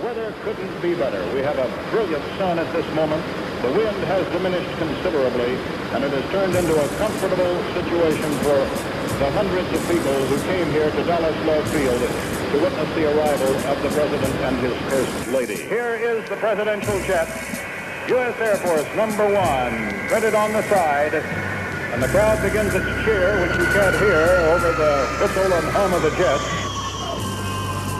weather couldn't be better. We have a brilliant sun at this moment. The wind has diminished considerably, and it has turned into a comfortable situation for the hundreds of people who came here to Dallas Love Field to witness the arrival of the President and his First Lady. Here is the presidential jet, U.S. Air Force number 1, printed on the side, and the crowd begins its cheer, which you can't hear over the whistle and hum of the jet.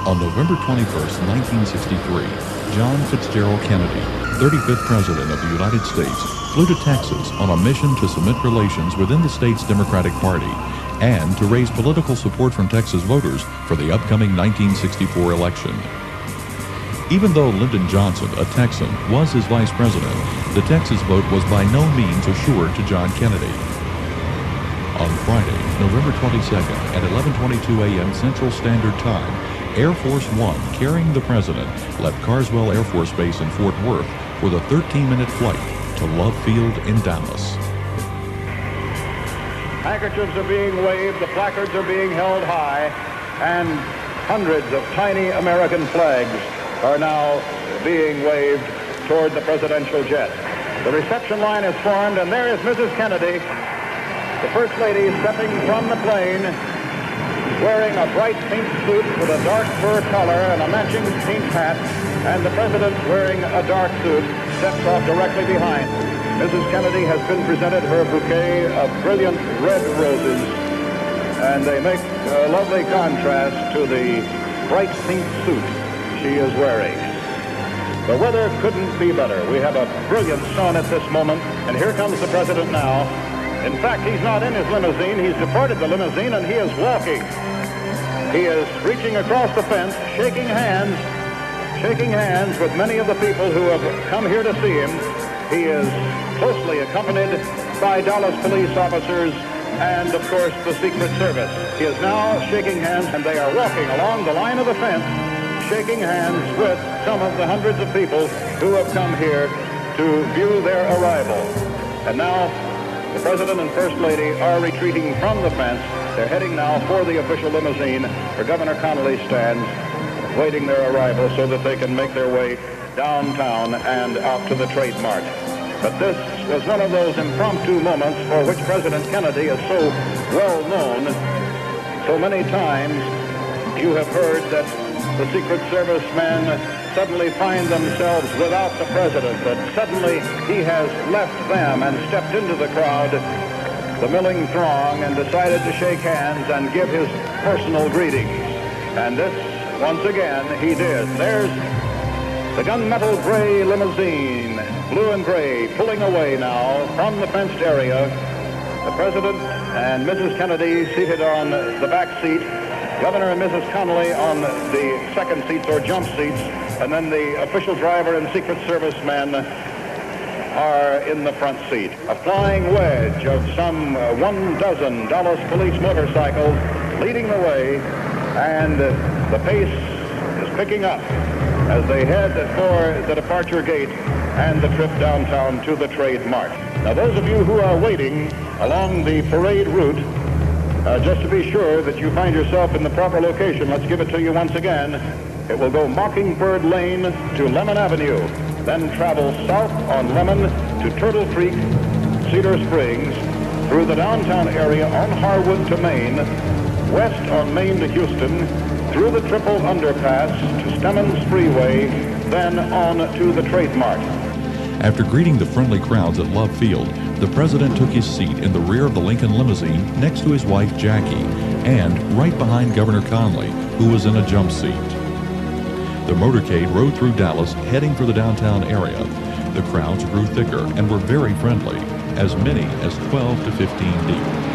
On November 21st, 1963, John Fitzgerald Kennedy, 35th President of the United States, flew to Texas on a mission to cement relations within the state's Democratic Party and to raise political support from Texas voters for the upcoming 1964 election. Even though Lyndon Johnson, a Texan, was his vice president, the Texas vote was by no means assured to John Kennedy. On Friday, November 22nd at 11:22 a.m. Central Standard Time, Air Force One, carrying the president, left Carswell Air Force Base in Fort Worth with a 13-minute flight to Love Field in Dallas. Handkerchiefs are being waved, the placards are being held high, and hundreds of tiny American flags are now being waved toward the presidential jet. The reception line is formed, and there is Mrs. Kennedy, the First Lady, stepping from the plane, wearing a bright pink suit with a dark fur collar and a matching pink hat, and the President, wearing a dark suit, steps off directly behind. Mrs. Kennedy has been presented her bouquet of brilliant red roses, and they make a lovely contrast to the bright pink suit she is wearing. The weather couldn't be better. We have a brilliant sun at this moment, and here comes the President now. In fact, he's not in his limousine. He's departed the limousine, and he is walking. He is reaching across the fence, shaking hands with many of the people who have come here to see him. He is closely accompanied by Dallas police officers and, of course, the Secret Service. He is now shaking hands, and they are walking along the line of the fence, shaking hands with some of the hundreds of people who have come here to view their arrival. And now the President and First Lady are retreating from the fence. They're heading now for the official limousine where Governor Connolly stands, waiting their arrival so that they can make their way downtown and out to the Trade Mart. But this was one of those impromptu moments for which President Kennedy is so well known. So many times you have heard that the Secret Service men suddenly find themselves without the President, that suddenly he has left them and stepped into the crowd, the milling throng, and decided to shake hands and give his personal greetings. And this, once again, he did. There's the gunmetal gray limousine, blue and gray, pulling away now from the fenced area. The President and Mrs. Kennedy seated on the back seat, Governor and Mrs. Connolly on the second seats or jump seats, and then the official driver and Secret Service men are in the front seat. A flying wedge of some 12 Dallas police motorcycles leading the way, and the pace is picking up as they head for the departure gate and the trip downtown to the Trade Mart. Now, those of you who are waiting along the parade route, just to be sure that you find yourself in the proper location, let's give it to you once again. It will go Mockingbird Lane to Lemon Avenue, then travel south on Lemon to Turtle Creek, Cedar Springs, through the downtown area on Harwood to Maine, west on Maine to Houston, through the Triple Underpass to Stemmons Freeway, then on to the Trade Mart. After greeting the friendly crowds at Love Field, the President took his seat in the rear of the Lincoln limousine next to his wife Jackie, and right behind Governor Connolly, who was in a jump seat. The motorcade rode through Dallas, heading for the downtown area. The crowds grew thicker and were very friendly, as many as 12 to 15 deep.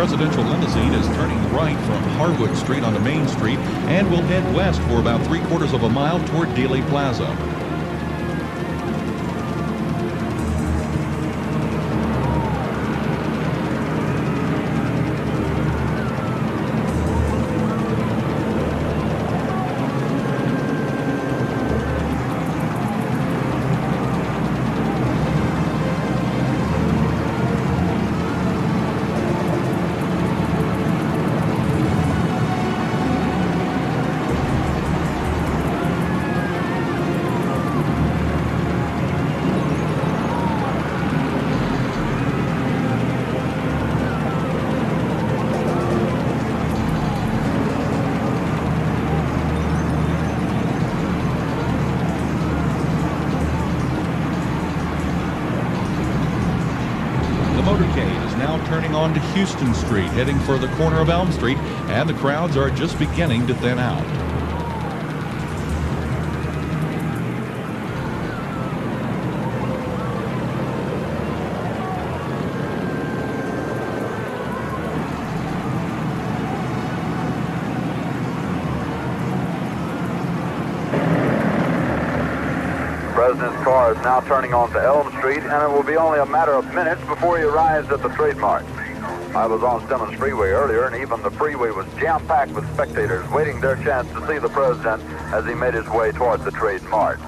presidential limousine is turning right from Harwood Street onto Main Street and will head west for about 3/4 of a mile toward Dealey Plaza. Motorcade is now turning onto Houston Street, heading for the corner of Elm Street, and the crowds are just beginning to thin out. The President's car is now turning onto Elm Street, and it will be only a matter of minutes before he arrives at the trademark. I was on Simmons Freeway earlier, and even the freeway was jam-packed with spectators waiting their chance to see the President as he made his way toward the trademark.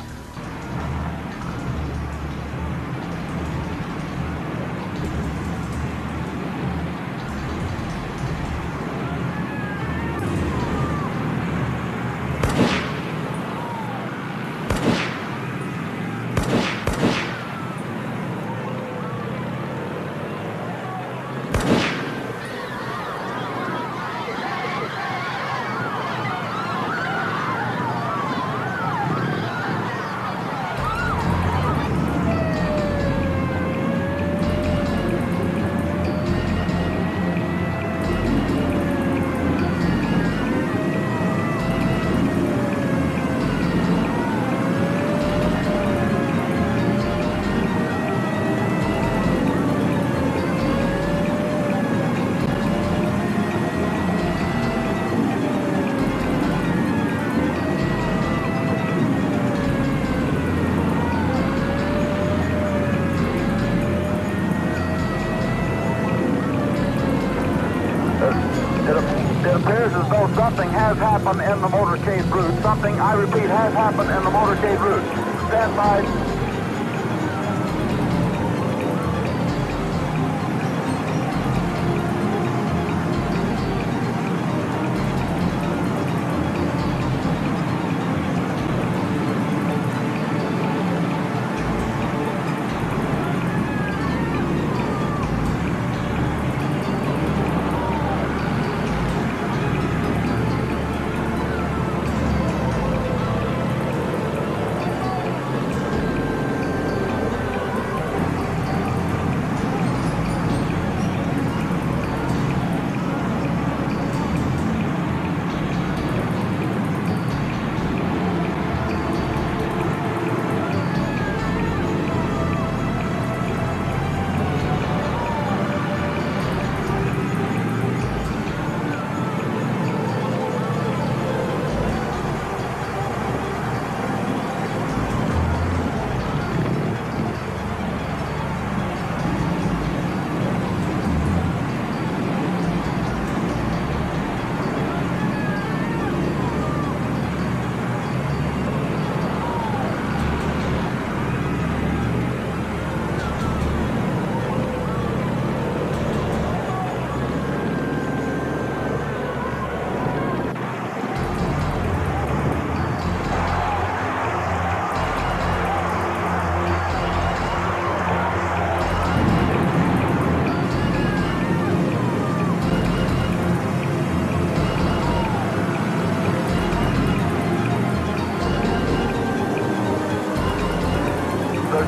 It appears as though something has happened in the motorcade route. Something, I repeat, has happened in the motorcade route. Stand by.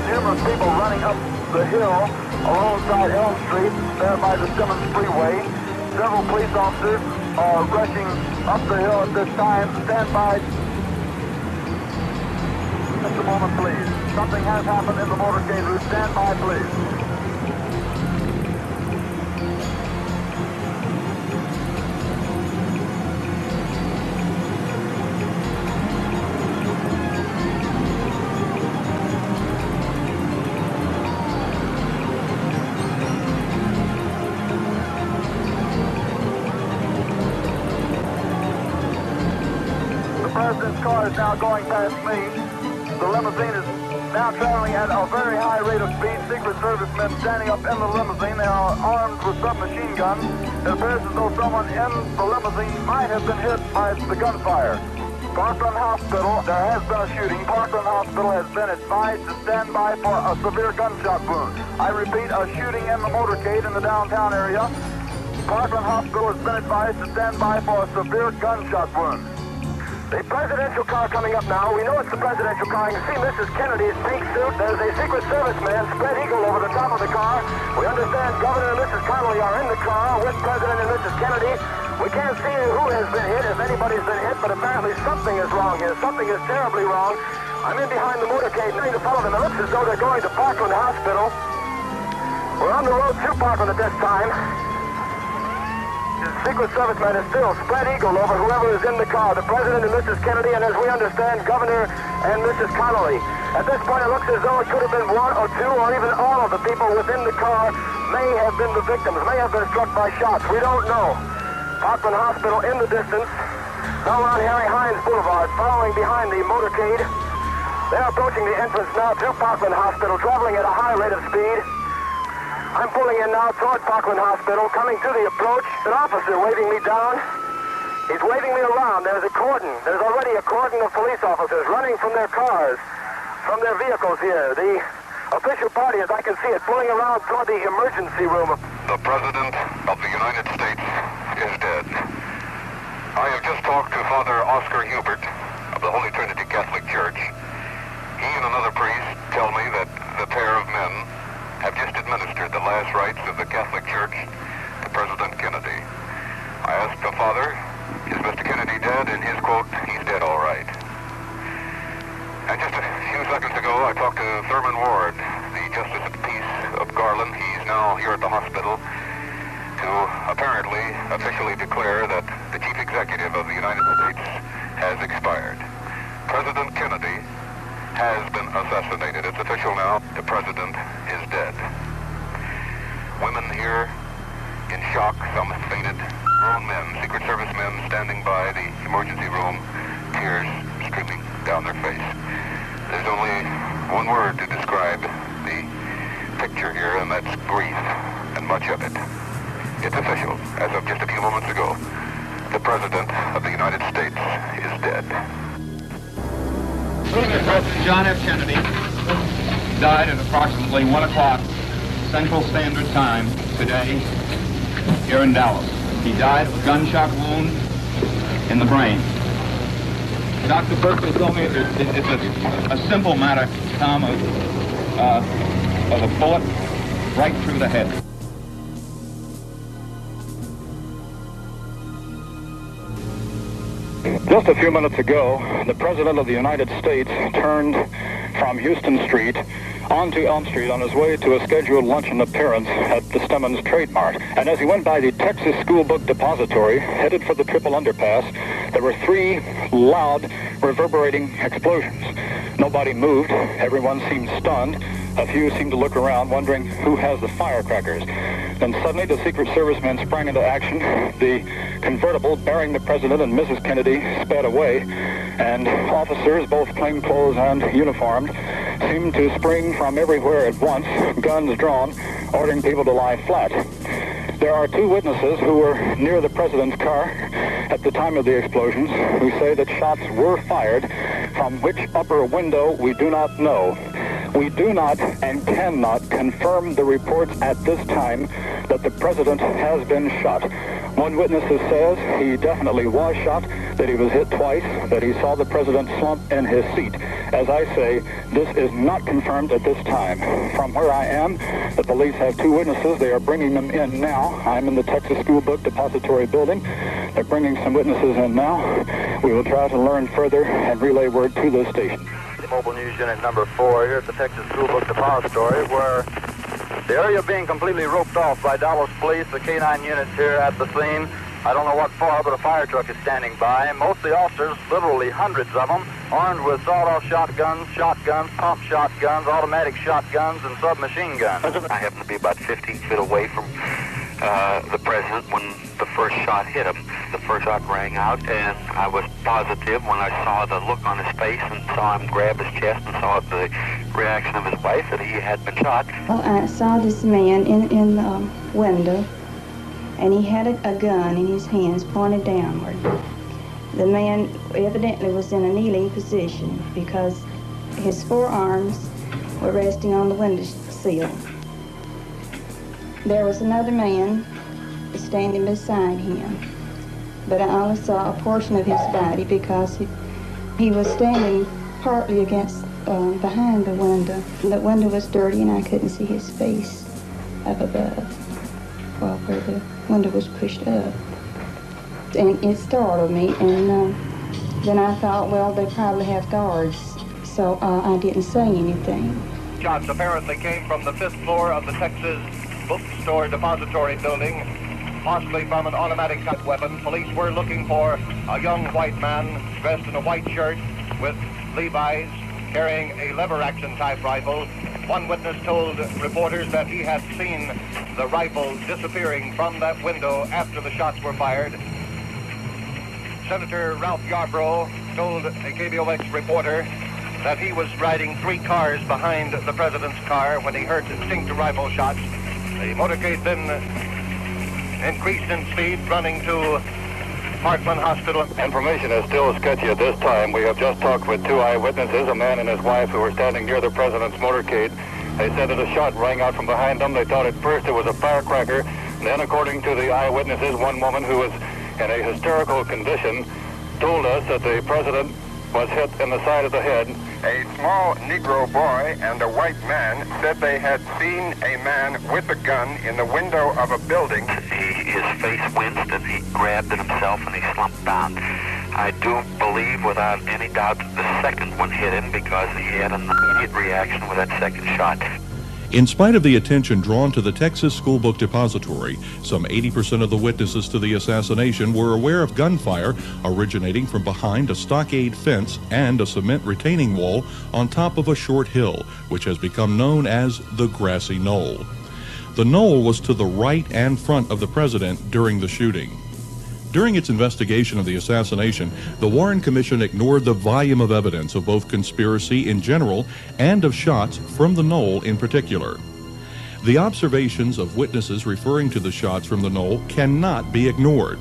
Numerous people running up the hill alongside Elm Street, there by the Simmons Freeway. Several police officers are rushing up the hill at this time. Stand by. Just a moment, please. Something has happened in the motorcade route. Stand by, please. car is now going past me. The limousine is now traveling at a very high rate of speed. Secret Service men standing up in the limousine. They are armed with submachine guns. It appears as though someone in the limousine might have been hit by the gunfire. Parkland Hospital, there has been a shooting. Parkland Hospital has been advised to stand by for a severe gunshot wound. I repeat, a shooting in the motorcade in the downtown area. Parkland Hospital has been advised to stand by for a severe gunshot wound. The presidential car coming up now. We know it's the presidential car. You can see Mrs. Kennedy's pink suit. There's a Secret Service man, spread eagle, over the top of the car. We understand Governor and Mrs. Connolly are in the car with President and Mrs. Kennedy. We can't see who has been hit, if anybody's been hit, but apparently something is wrong here. Something is terribly wrong. I'm in behind the motorcade, trying to follow them. It looks as though they're going to Parkland Hospital. We're on the road to Parkland at this time. The Secret Service man is still spread eagle over whoever is in the car, the President and Mrs. Kennedy, and as we understand, Governor and Mrs. Connolly. At this point, it looks as though it could have been one or two or even all of the people within the car may have been the victims, may have been struck by shots. We don't know. Parkland Hospital in the distance. Now we're on Harry Hines Boulevard, following behind the motorcade. They're approaching the entrance now to Parkland Hospital, traveling at a high rate of speed. I'm pulling in now toward Parkland Hospital, coming to the approach. An officer waving me down. He's waving me around. There's a cordon. There's already a cordon of police officers running from their cars, from their vehicles here. The official party, as I can see it, pulling around toward the emergency room. The President of the United States is dead. I have just talked to Father Oscar Hubert of the Holy Trinity Catholic Church. He and another priest tell me that the pair of men have just administered the last rites of the Catholic Church to President Kennedy. I asked the father, is Mr. Kennedy dead? And his quote, he's dead all right. And just a few seconds ago, I talked to Thurman Ward, the Justice of the Peace of Garland. He's now here at the hospital to apparently officially declare that the Chief Executive of the United States has expired. President Kennedy has been assassinated. It's official now. The President is dead. Women here in shock, some have fainted. Grown men, Secret Service men standing by the emergency room, tears streaming down their face. There's only one word to describe the picture here, and that's grief, and much of it. It's official, as of just a few moments ago. The President of the United States is dead. President John F. Kennedy died at approximately 1 o'clock Central Standard Time today here in Dallas. He died of a gunshot wound in the brain. Dr. Berkeley told me it's a simple matter, Tom, of a bullet right through the head. Just a few minutes ago, the President of the United States turned from Houston Street onto Elm Street on his way to a scheduled luncheon appearance at the Stemmons Trade Mart. And as he went by the Texas School Book Depository, headed for the Triple Underpass, there were 3 loud, reverberating explosions. Nobody moved. Everyone seemed stunned. A few seemed to look around, wondering who has the firecrackers. Then suddenly the Secret Service men sprang into action. The convertible bearing the President and Mrs. Kennedy sped away, and officers, both plainclothes and uniformed, seemed to spring from everywhere at once, guns drawn, ordering people to lie flat. There are 2 witnesses who were near the President's car at the time of the explosions who say that shots were fired, from which upper window we do not know. We do not and cannot confirm the reports at this time that the President has been shot. One witness says he definitely was shot, that he was hit twice, that he saw the President slump in his seat. As I say, this is not confirmed at this time. From where I am, the police have 2 witnesses. They are bringing them in now. I'm in the Texas School Book Depository building. They're bringing some witnesses in now. We will try to learn further and relay word to the station. Mobile News Unit number 4 here at the Texas School Book Depository, where the area being completely roped off by Dallas Police, the K-9 units here at the scene. I don't know what for, but a fire truck is standing by. Most of the officers, literally hundreds of them, armed with sawed-off shotguns, pump shotguns, automatic shotguns, and submachine guns. I happen to be about 15 feet away from the president when the first shot hit him. The first shot rang out, and I was positive when I saw the look on his face and saw him grab his chest and saw the reaction of his wife that he had been shot. Well, I saw this man in the window, and he had a gun in his hands pointed downward. The man evidently was in a kneeling position because his forearms were resting on the window sill. There was another man standing beside him, but I only saw a portion of his body because he was standing partly against behind the window. The window was dirty and I couldn't see his face up above, well, where the window was pushed up. And it startled me, and then I thought, well, they probably have guards, so I didn't say anything. Shots apparently came from the 5th floor of the Texas Bookstore Depository building, possibly from an automatic type weapon. Police were looking for a young white man dressed in a white shirt with Levi's, carrying a lever-action type rifle. One witness told reporters that he had seen the rifle disappearing from that window after the shots were fired. Senator Ralph Yarborough told a KBOX reporter that he was riding 3 cars behind the president's car when he heard distinct rifle shots. The motorcade then increased in speed, running to Parkland Hospital. Information is still sketchy at this time. We have just talked with 2 eyewitnesses, a man and his wife, who were standing near the president's motorcade. They said that a shot rang out from behind them. They thought at first it was a firecracker. Then, according to the eyewitnesses, one woman who was in a hysterical condition told us that the president was hit in the side of the head. A small Negro boy and a white man said they had seen a man with a gun in the window of a building. His face winced and he grabbed it himself and he slumped down. I do believe without any doubt that the second one hit him because he had an immediate reaction with that second shot. In spite of the attention drawn to the Texas School Book Depository, some 80% of the witnesses to the assassination were aware of gunfire originating from behind a stockade fence and a cement retaining wall on top of a short hill, which has become known as the Grassy Knoll. The knoll was to the right and front of the president during the shooting. During its investigation of the assassination, the Warren Commission ignored the volume of evidence of both conspiracy in general and of shots from the knoll in particular. The observations of witnesses referring to the shots from the knoll cannot be ignored.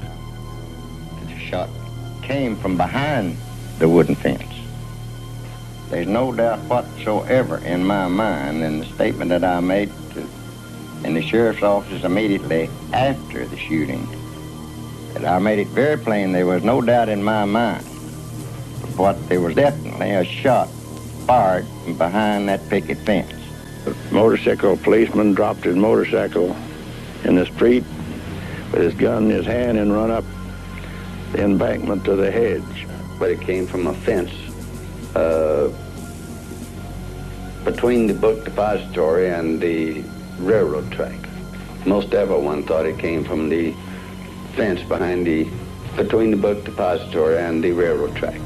The shot came from behind the wooden fence. There's no doubt whatsoever in my mind in the statement that I made in the sheriff's office immediately after the shooting, that I made it very plain there was no doubt in my mind but there was definitely a shot fired from behind that picket fence. The motorcycle policeman dropped his motorcycle in the street with his gun in his hand and run up the embankment to the hedge. But it came from a fence between the book depository and the railroad track. Most everyone thought it came from the fence between the book depository and the railroad track.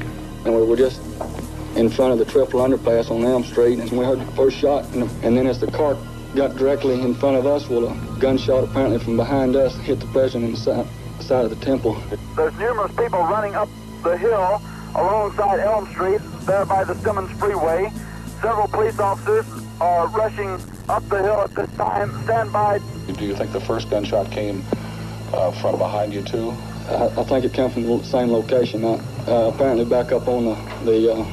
And we were just in front of the triple underpass on Elm Street, and we heard the first shot, and then as the car got directly in front of us, well, a gunshot apparently from behind us hit the president in the side of the temple. There's numerous people running up the hill alongside Elm Street, there by the Simmons Freeway. Several police officers are rushing up the hill at this time. Stand by. Do you think the first gunshot came from behind you too? I think it came from the same location. Apparently back up on the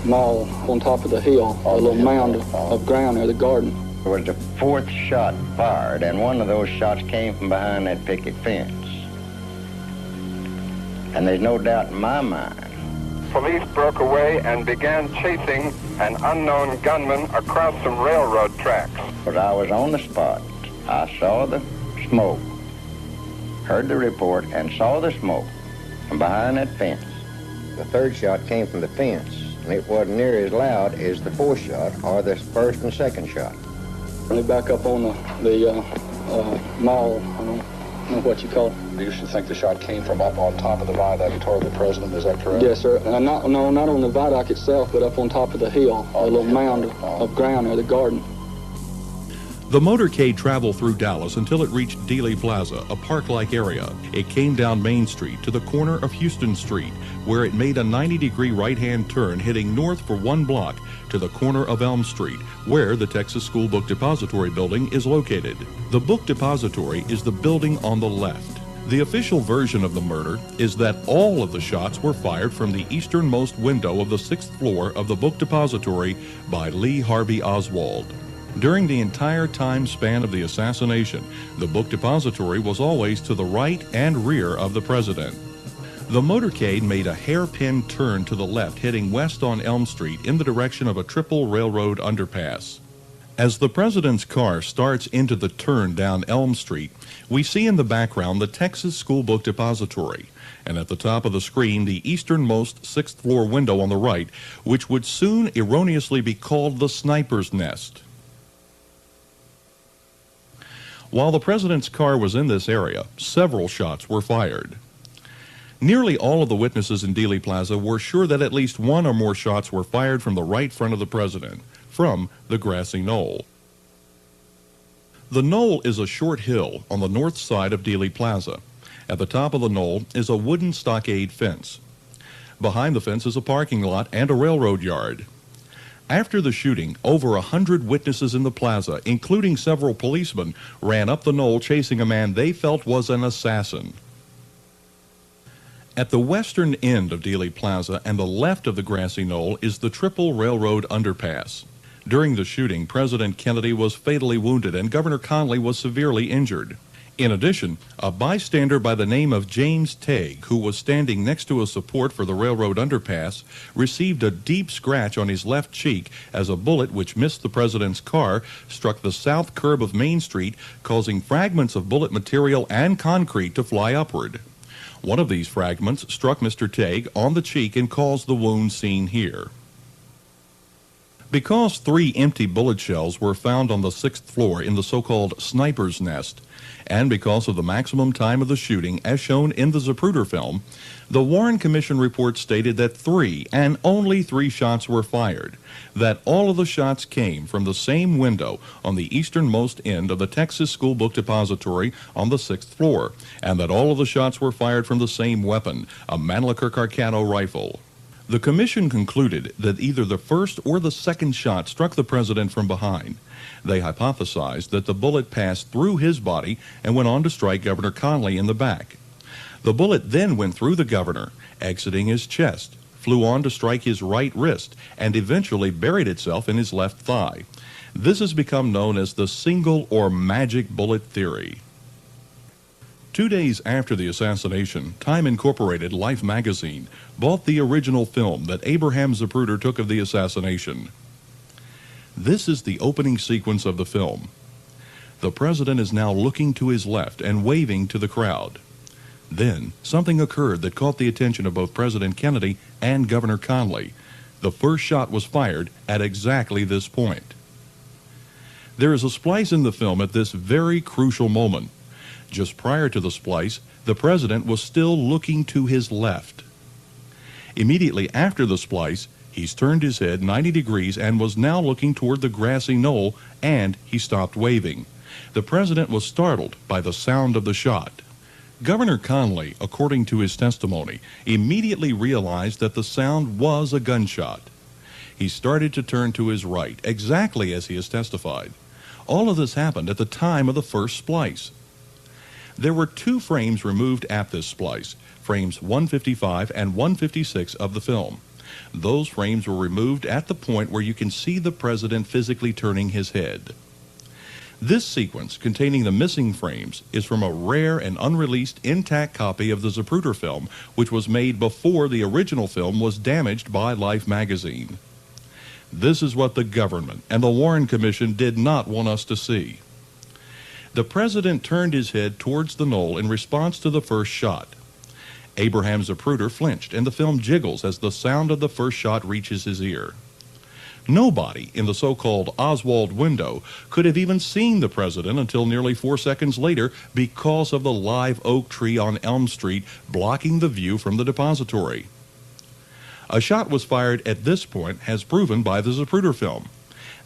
mall on top of the hill, a little mound of ground there, the garden. There was the 4th shot fired, and one of those shots came from behind that picket fence. And there's no doubt in my mind. Police broke away and began chasing an unknown gunman across some railroad tracks. But I was on the spot. I saw the smoke, heard the report, and saw the smoke from behind that fence. The 3rd shot came from the fence, and it wasn't near as loud as the 4th shot or the 1st and 2nd shot. Really back up on the mall, I don't know what you call it. Do you think the shot came from up on top of the viaduct toward the president? Is that correct? Yes, sir. Not on the viaduct itself, but up on top of the hill, a little mound of ground there, the garden. The motorcade traveled through Dallas until it reached Dealey Plaza, a park-like area. It came down Main Street to the corner of Houston Street, where it made a 90-degree right-hand turn heading north for 1 block to the corner of Elm Street, where the Texas School Book Depository building is located. The book depository is the building on the left. The official version of the murder is that all of the shots were fired from the easternmost window of the 6th floor of the book depository by Lee Harvey Oswald. During the entire time span of the assassination, the book depository was always to the right and rear of the president. The motorcade made a hairpin turn to the left, heading west on Elm Street in the direction of a triple railroad underpass. As the president's car starts into the turn down Elm Street, we see in the background the Texas School Book Depository, and at the top of the screen the easternmost 6th floor window on the right, which would soon erroneously be called the sniper's nest. While the president's car was in this area, several shots were fired. Nearly all of the witnesses in Dealey Plaza were sure that at least one or more shots were fired from the right front of the president, from the grassy knoll. The knoll is a short hill on the north side of Dealey Plaza. At the top of the knoll is a wooden stockade fence. Behind the fence is a parking lot and a railroad yard. After the shooting, over 100 witnesses in the plaza, including several policemen, ran up the knoll chasing a man they felt was an assassin. At the western end of Dealey Plaza and the left of the grassy knoll is the Triple Railroad Underpass. During the shooting, President Kennedy was fatally wounded and Governor Conley was severely injured. In addition, a bystander by the name of James Tague, who was standing next to a support for the railroad underpass, received a deep scratch on his left cheek as a bullet which missed the president's car struck the south curb of Main Street, causing fragments of bullet material and concrete to fly upward. One of these fragments struck Mr. Tague on the cheek and caused the wound seen here. Because 3 empty bullet shells were found on the 6th floor in the so-called sniper's nest, and because of the maximum time of the shooting as shown in the Zapruder film, the Warren Commission report stated that 3 and only 3 shots were fired, that all of the shots came from the same window on the easternmost end of the Texas School Book Depository on the 6th floor, and that all of the shots were fired from the same weapon, a Mannlicher Carcano rifle. The commission concluded that either the first or the second shot struck the president from behind. They hypothesized that the bullet passed through his body and went on to strike Governor Conley in the back. The bullet then went through the governor, exiting his chest, flew on to strike his right wrist, and eventually buried itself in his left thigh. This has become known as the single or magic bullet theory. 2 days after the assassination, Time Incorporated Life magazine bought the original film that Abraham Zapruder took of the assassination. This is the opening sequence of the film. The president is now looking to his left and waving to the crowd. Then, something occurred that caught the attention of both President Kennedy and Governor Conley. The first shot was fired at exactly this point. There is a splice in the film at this very crucial moment. Just prior to the splice, the president was still looking to his left. Immediately after the splice, he's turned his head 90 degrees and was now looking toward the grassy knoll, and he stopped waving. The president was startled by the sound of the shot. Governor Conley, according to his testimony, immediately realized that the sound was a gunshot. He started to turn to his right, exactly as he has testified. All of this happened at the time of the first splice. There were 2 frames removed at this splice, frames 155 and 156 of the film. Those frames were removed at the point where you can see the president physically turning his head. This sequence, containing the missing frames, is from a rare and unreleased intact copy of the Zapruder film, which was made before the original film was damaged by Life magazine. This is what the government and the Warren Commission did not want us to see. The president turned his head towards the knoll in response to the first shot. Abraham Zapruder flinched, and the film jiggles as the sound of the first shot reaches his ear. Nobody in the so-called Oswald window could have even seen the president until nearly 4 seconds later because of the live oak tree on Elm Street blocking the view from the depository. A shot was fired at this point, as proven by the Zapruder film.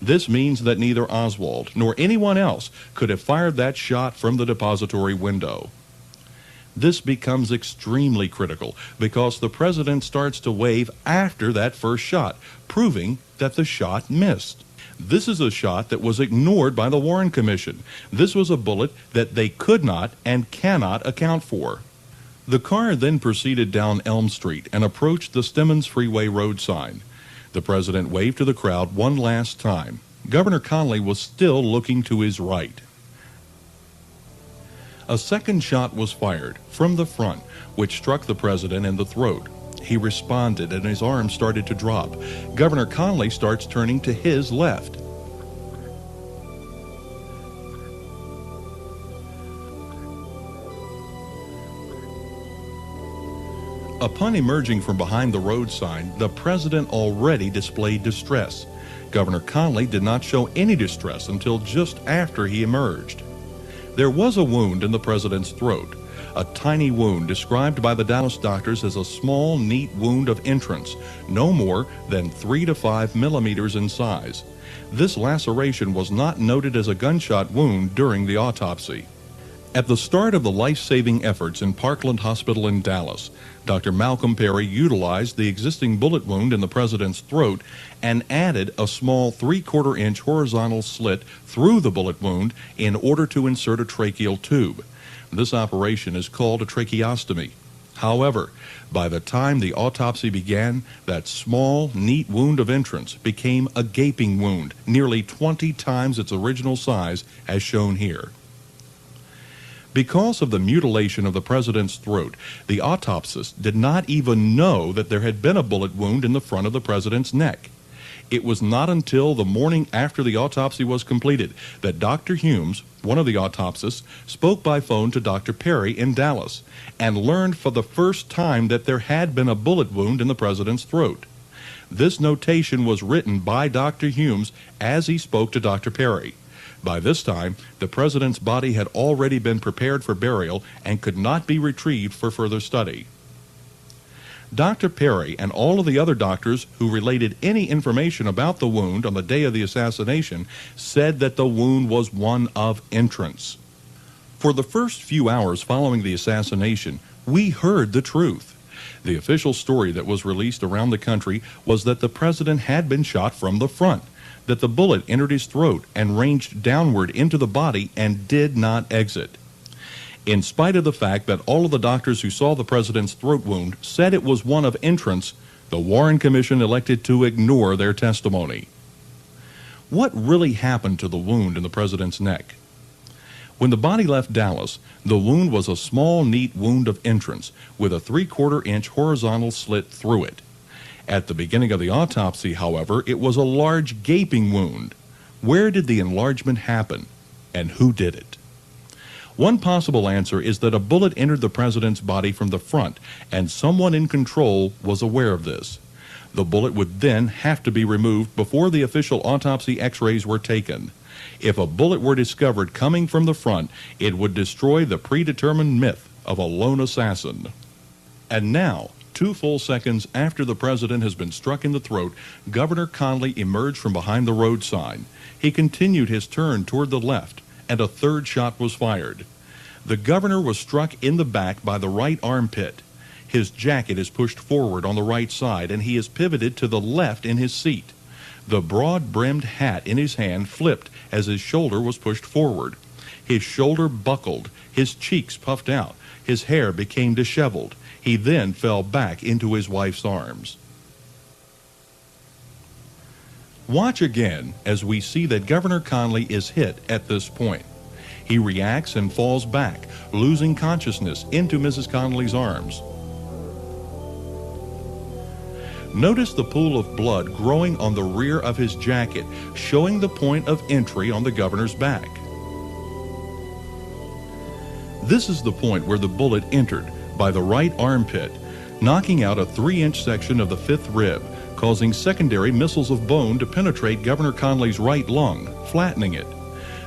This means that neither Oswald nor anyone else could have fired that shot from the depository window. This becomes extremely critical because the president starts to wave after that first shot, proving that the shot missed. This is a shot that was ignored by the Warren Commission. This was a bullet that they could not and cannot account for. The car then proceeded down Elm Street and approached the Stemmons Freeway road sign. The president waved to the crowd one last time. Governor Connally was still looking to his right. A second shot was fired from the front, which struck the president in the throat. He responded and his arm started to drop. Governor Connally starts turning to his left. Upon emerging from behind the road sign, the president already displayed distress. Governor Connally did not show any distress until just after he emerged. There was a wound in the president's throat, a tiny wound described by the Dallas doctors as a small, neat wound of entrance, no more than 3 to 5 millimeters in size. This laceration was not noted as a gunshot wound during the autopsy. At the start of the life-saving efforts in Parkland Hospital in Dallas, Dr. Malcolm Perry utilized the existing bullet wound in the president's throat and added a small 3/4 inch horizontal slit through the bullet wound in order to insert a tracheal tube. This operation is called a tracheostomy. However, by the time the autopsy began, that small, neat wound of entrance became a gaping wound, nearly 20 times its original size, as shown here. Because of the mutilation of the president's throat, the autopsist did not even know that there had been a bullet wound in the front of the president's neck. It was not until the morning after the autopsy was completed that Dr. Humes, one of the autopsists, spoke by phone to Dr. Perry in Dallas and learned for the first time that there had been a bullet wound in the president's throat. This notation was written by Dr. Humes as he spoke to Dr. Perry. By this time, the president's body had already been prepared for burial and could not be retrieved for further study. Dr. Perry and all of the other doctors who related any information about the wound on the day of the assassination said that the wound was one of entrance. For the first few hours following the assassination, we heard the truth. The official story that was released around the country was that the president had been shot from the front, that the bullet entered his throat and ranged downward into the body and did not exit. In spite of the fact that all of the doctors who saw the president's throat wound said it was one of entrance, the Warren Commission elected to ignore their testimony. What really happened to the wound in the president's neck? When the body left Dallas, the wound was a small, neat wound of entrance with a 3/4 inch horizontal slit through it. At the beginning of the autopsy, however, it was a large gaping wound. Where did the enlargement happen, and who did it? One possible answer is that a bullet entered the president's body from the front, and someone in control was aware of this. The bullet would then have to be removed before the official autopsy x-rays were taken. If a bullet were discovered coming from the front, it would destroy the predetermined myth of a lone assassin. And now, 2 full seconds after the president has been struck in the throat, Governor Connally emerged from behind the road sign. He continued his turn toward the left, and a third shot was fired. The governor was struck in the back by the right armpit. His jacket is pushed forward on the right side, and he is pivoted to the left in his seat. The broad-brimmed hat in his hand flipped as his shoulder was pushed forward. His shoulder buckled, his cheeks puffed out, his hair became disheveled. He then fell back into his wife's arms. Watch again as we see that Governor Connally is hit at this point. He reacts and falls back, losing consciousness into Mrs. Connally's arms. Notice the pool of blood growing on the rear of his jacket, showing the point of entry on the governor's back. This is the point where the bullet entered, by the right armpit, knocking out a 3-inch section of the 5th rib, causing secondary missiles of bone to penetrate Governor Connally's right lung, flattening it.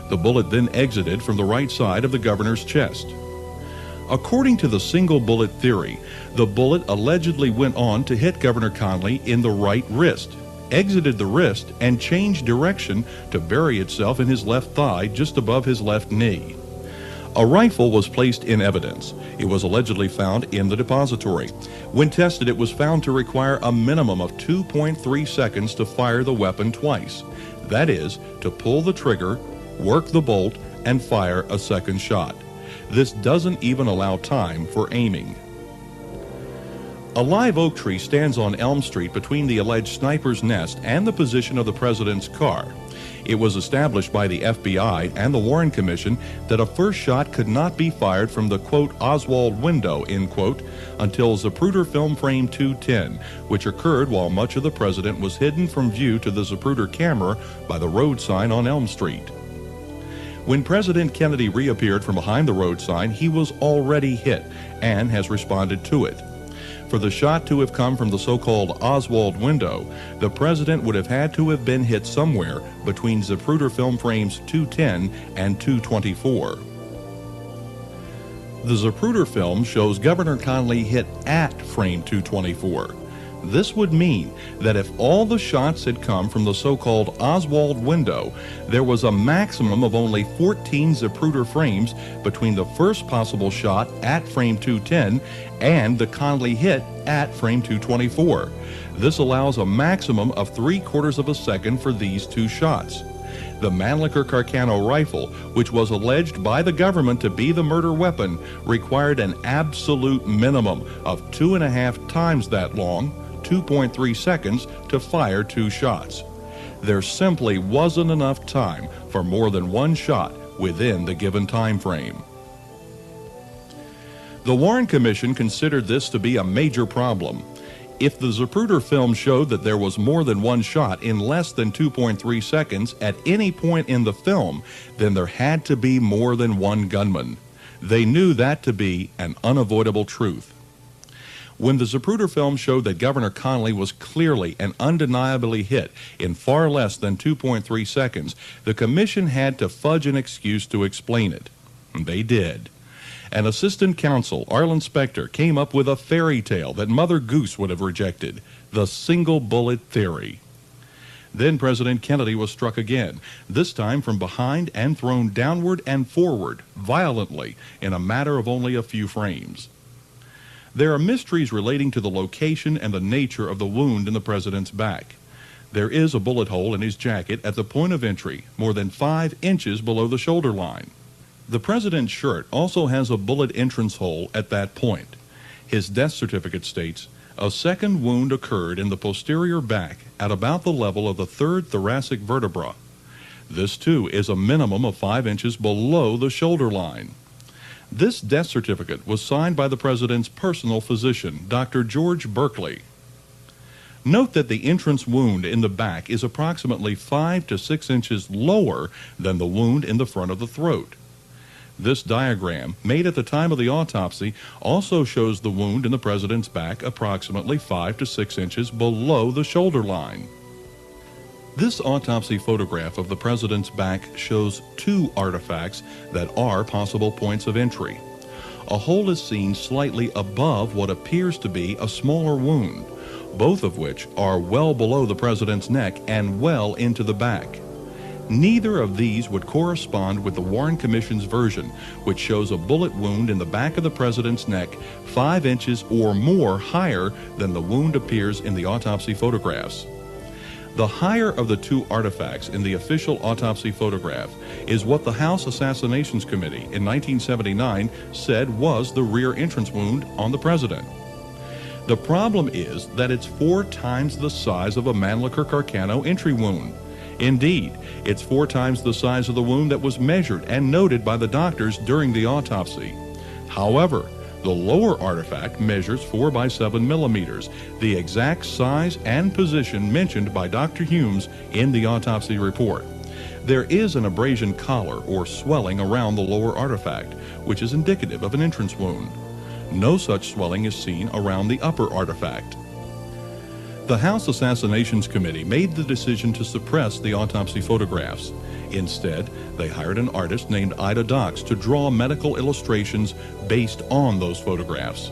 The bullet then exited from the right side of the governor's chest. According to the single bullet theory, the bullet allegedly went on to hit Governor Connally in the right wrist. exited the wrist and changed direction to bury itself in his left thigh just above his left knee. A rifle was placed in evidence. It was allegedly found in the depository. When tested, it was found to require a minimum of 2.3 seconds to fire the weapon twice. That is, to pull the trigger, work the bolt, and fire a second shot. This doesn't even allow time for aiming. A live oak tree stands on Elm Street between the alleged sniper's nest and the position of the president's car. It was established by the FBI and the Warren Commission that a first shot could not be fired from the, quote, Oswald window, end quote, until Zapruder film frame 210, which occurred while much of the president was hidden from view to the Zapruder camera by the road sign on Elm Street. When President Kennedy reappeared from behind the road sign, he was already hit and has responded to it. For the shot to have come from the so-called Oswald window, the president would have had to have been hit somewhere between Zapruder film frames 210 and 224. The Zapruder film shows Governor Connally hit at frame 224. This would mean that if all the shots had come from the so-called Oswald window, there was a maximum of only 14 Zapruder frames between the first possible shot at frame 210 and the Connally hit at frame 224. This allows a maximum of 3/4 of a second for these two shots. The Mannlicher Carcano rifle, which was alleged by the government to be the murder weapon, required an absolute minimum of 2.5 times that long, 2.3 seconds, to fire two shots. There simply wasn't enough time for more than one shot within the given time frame. The Warren Commission considered this to be a major problem. If the Zapruder film showed that there was more than one shot in less than 2.3 seconds at any point in the film, then there had to be more than one gunman. They knew that to be an unavoidable truth. When the Zapruder film showed that Governor Connally was clearly and undeniably hit in far less than 2.3 seconds, the commission had to fudge an excuse to explain it. They did. An assistant counsel, Arlen Specter, came up with a fairy tale that Mother Goose would have rejected, the single bullet theory. Then President Kennedy was struck again, this time from behind and thrown downward and forward, violently, in a matter of only a few frames. There are mysteries relating to the location and the nature of the wound in the president's back. There is a bullet hole in his jacket at the point of entry, more than 5 inches below the shoulder line. The president's shirt also has a bullet entrance hole at that point. His death certificate states, a second wound occurred in the posterior back at about the level of the 3rd thoracic vertebra. This, too, is a minimum of 5 inches below the shoulder line. This death certificate was signed by the president's personal physician, Dr. George Berkeley. Note that the entrance wound in the back is approximately 5 to 6 inches lower than the wound in the front of the throat. This diagram, made at the time of the autopsy, also shows the wound in the president's back approximately 5 to 6 inches below the shoulder line. This autopsy photograph of the president's back shows 2 artifacts that are possible points of entry. A hole is seen slightly above what appears to be a smaller wound, both of which are well below the president's neck and well into the back. Neither of these would correspond with the Warren Commission's version, which shows a bullet wound in the back of the president's neck 5 inches or more higher than the wound appears in the autopsy photographs. The higher of the 2 artifacts in the official autopsy photograph is what the House Assassinations Committee in 1979 said was the rear entrance wound on the president. The problem is that it's 4 times the size of a Mannlicher Carcano entry wound. Indeed, it's 4 times the size of the wound that was measured and noted by the doctors during the autopsy. However, the lower artifact measures 4 by 7 millimeters, the exact size and position mentioned by Dr. Humes in the autopsy report. There is an abrasion collar or swelling around the lower artifact, which is indicative of an entrance wound. No such swelling is seen around the upper artifact. The House Assassinations Committee made the decision to suppress the autopsy photographs. Instead, they hired an artist named Ida Docks to draw medical illustrations based on those photographs.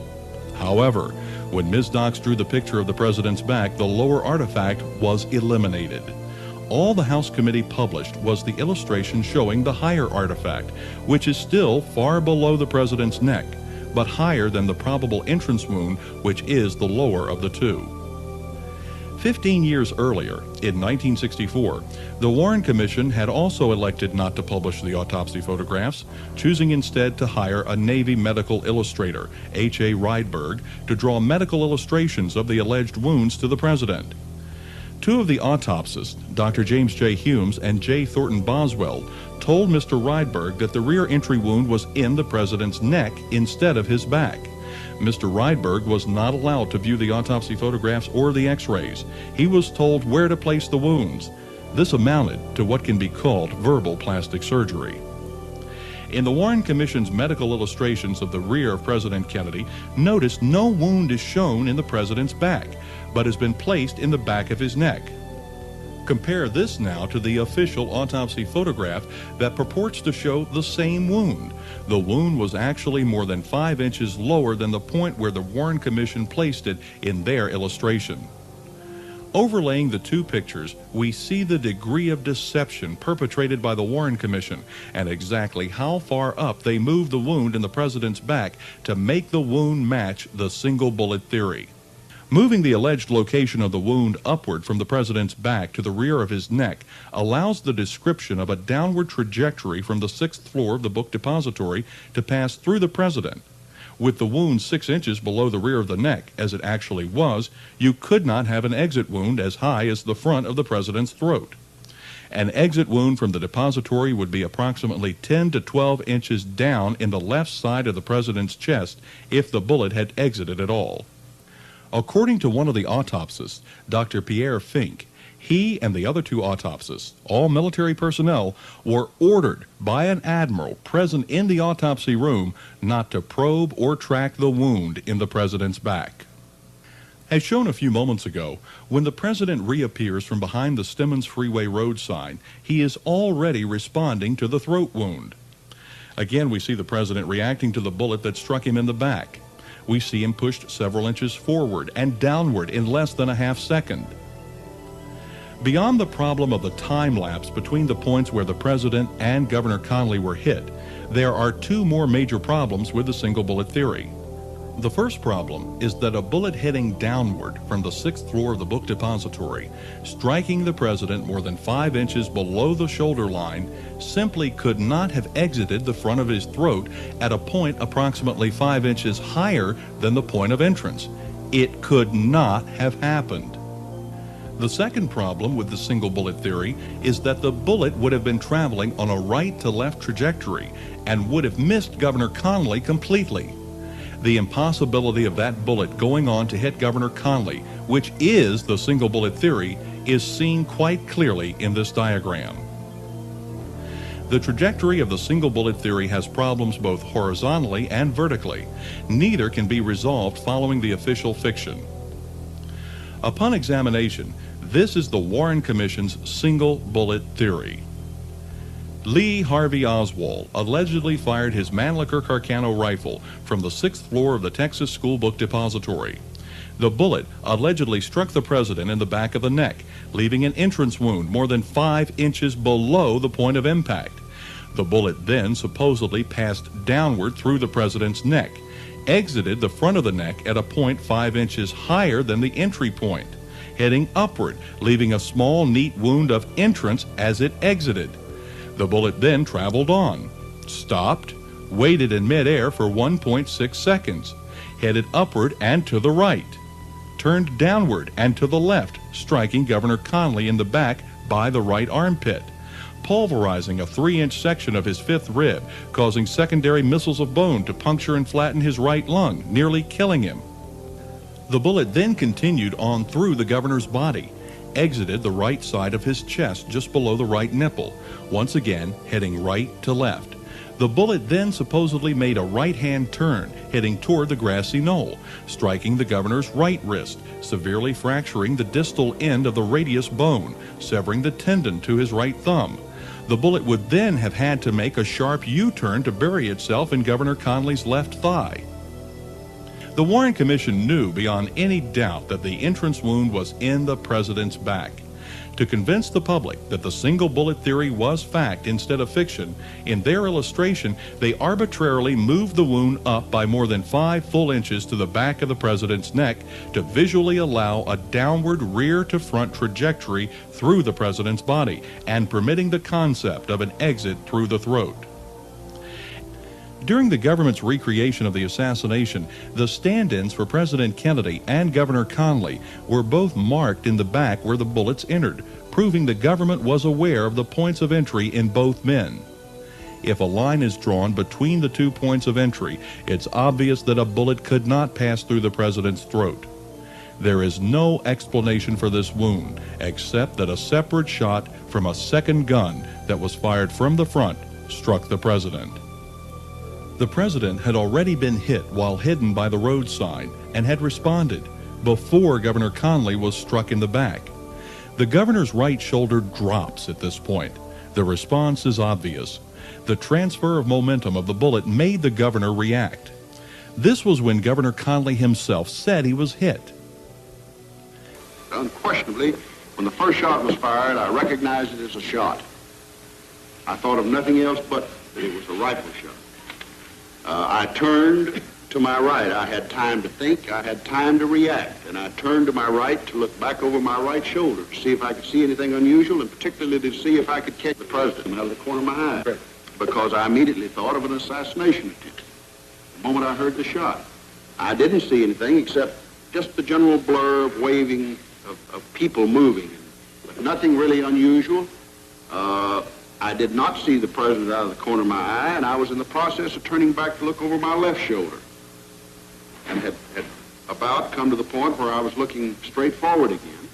However, When Ms. Knox drew the picture of the president's back, the lower artifact was eliminated. All the House committee published was the illustration showing the higher artifact, which is still far below the president's neck, but higher than the probable entrance wound, which is the lower of the two. 15 years earlier, in 1964, the Warren Commission had also elected not to publish the autopsy photographs, choosing instead to hire a Navy medical illustrator, H.A. Rydberg, to draw medical illustrations of the alleged wounds to the president. Two of the autopsists, Dr. James J. Humes and J. Thornton Boswell, told Mr. Rydberg that the rear entry wound was in the president's neck instead of his back. Mr. Rydberg was not allowed to view the autopsy photographs or the x-rays. He was told where to place the wounds. This amounted to what can be called verbal plastic surgery. In the Warren Commission's medical illustrations of the rear of President Kennedy, notice no wound is shown in the president's back, but has been placed in the back of his neck. Compare this now to the official autopsy photograph that purports to show the same wound. The wound was actually more than 5 inches lower than the point where the Warren Commission placed it in their illustration. Overlaying the two pictures, we see the degree of deception perpetrated by the Warren Commission and exactly how far up they moved the wound in the president's back to make the wound match the single bullet theory. Moving the alleged location of the wound upward from the president's back to the rear of his neck allows the description of a downward trajectory from the 6th floor of the book depository to pass through the president. With the wound 6 inches below the rear of the neck, as it actually was, you could not have an exit wound as high as the front of the president's throat. An exit wound from the depository would be approximately 10 to 12 inches down in the left side of the president's chest if the bullet had exited at all. According to one of the autopsists, Dr. Pierre Fink, he and the other two autopsists, all military personnel, were ordered by an admiral present in the autopsy room not to probe or track the wound in the president's back. As shown a few moments ago, when the president reappears from behind the Stemmons Freeway road sign, he is already responding to the throat wound. Again, we see the president reacting to the bullet that struck him in the back. We see him pushed several inches forward and downward in less than a half second. Beyond the problem of the time lapse between the points where the president and Governor Connally were hit, there are two more major problems with the single bullet theory. The first problem is that a bullet heading downward from the 6th floor of the book depository, striking the president more than 5 inches below the shoulder line, simply could not have exited the front of his throat at a point approximately 5 inches higher than the point of entrance. It could not have happened. The second problem with the single bullet theory is that the bullet would have been traveling on a right to left trajectory and would have missed Governor Connally completely. The impossibility of that bullet going on to hit Governor Connally, which is the single bullet theory, is seen quite clearly in this diagram. The trajectory of the single bullet theory has problems both horizontally and vertically. Neither can be resolved following the official fiction. Upon examination, this is the Warren Commission's single bullet theory. Lee Harvey Oswald allegedly fired his Mannlicher Carcano rifle from the 6th floor of the Texas School Book Depository. The bullet allegedly struck the president in the back of the neck, leaving an entrance wound more than 5 inches below the point of impact. The bullet then supposedly passed downward through the president's neck, exited the front of the neck at a point 5 inches higher than the entry point, heading upward, leaving a small, neat wound of entrance as it exited. The bullet then traveled on, stopped, waited in midair for 1.6 seconds, headed upward and to the right, turned downward and to the left, striking Governor Connally in the back by the right armpit, pulverizing a 3-inch section of his 5th rib, causing secondary missiles of bone to puncture and flatten his right lung, nearly killing him. The bullet then continued on through the governor's body, exited the right side of his chest just below the right nipple, once again heading right to left. The bullet then supposedly made a right-hand turn, heading toward the grassy knoll, striking the governor's right wrist, severely fracturing the distal end of the radius bone, severing the tendon to his right thumb. The bullet would then have had to make a sharp U-turn to bury itself in Governor Connally's left thigh. The Warren Commission knew beyond any doubt that the entrance wound was in the president's back. To convince the public that the single bullet theory was fact instead of fiction, in their illustration, they arbitrarily moved the wound up by more than 5 full inches to the back of the president's neck to visually allow a downward rear-to-front trajectory through the president's body and permitting the concept of an exit through the throat. During the government's recreation of the assassination, the stand-ins for President Kennedy and Governor Conley were both marked in the back where the bullets entered, proving the government was aware of the points of entry in both men. If a line is drawn between the 2 points of entry, it's obvious that a bullet could not pass through the president's throat. There is no explanation for this wound, except that a separate shot from a second gun that was fired from the front struck the president. The president had already been hit while hidden by the roadside and had responded before Governor Conley was struck in the back. The governor's right shoulder drops at this point. The response is obvious. The transfer of momentum of the bullet made the governor react. This was when Governor Conley himself said he was hit. Unquestionably, when the first shot was fired, I recognized it as a shot. I thought of nothing else but that it was a rifle shot. I turned to my right. I had time to think. I had time to react. And I turned to my right to look back over my right shoulder to see if I could see anything unusual, and particularly to see if I could catch the president out of the corner of my eye, because I immediately thought of an assassination attempt the moment I heard the shot. I didn't see anything except just the general blur of waving, of people moving, but nothing really unusual. I did not see the president out of the corner of my eye, and I was in the process of turning back to look over my left shoulder, and had about come to the point where I was looking straight forward again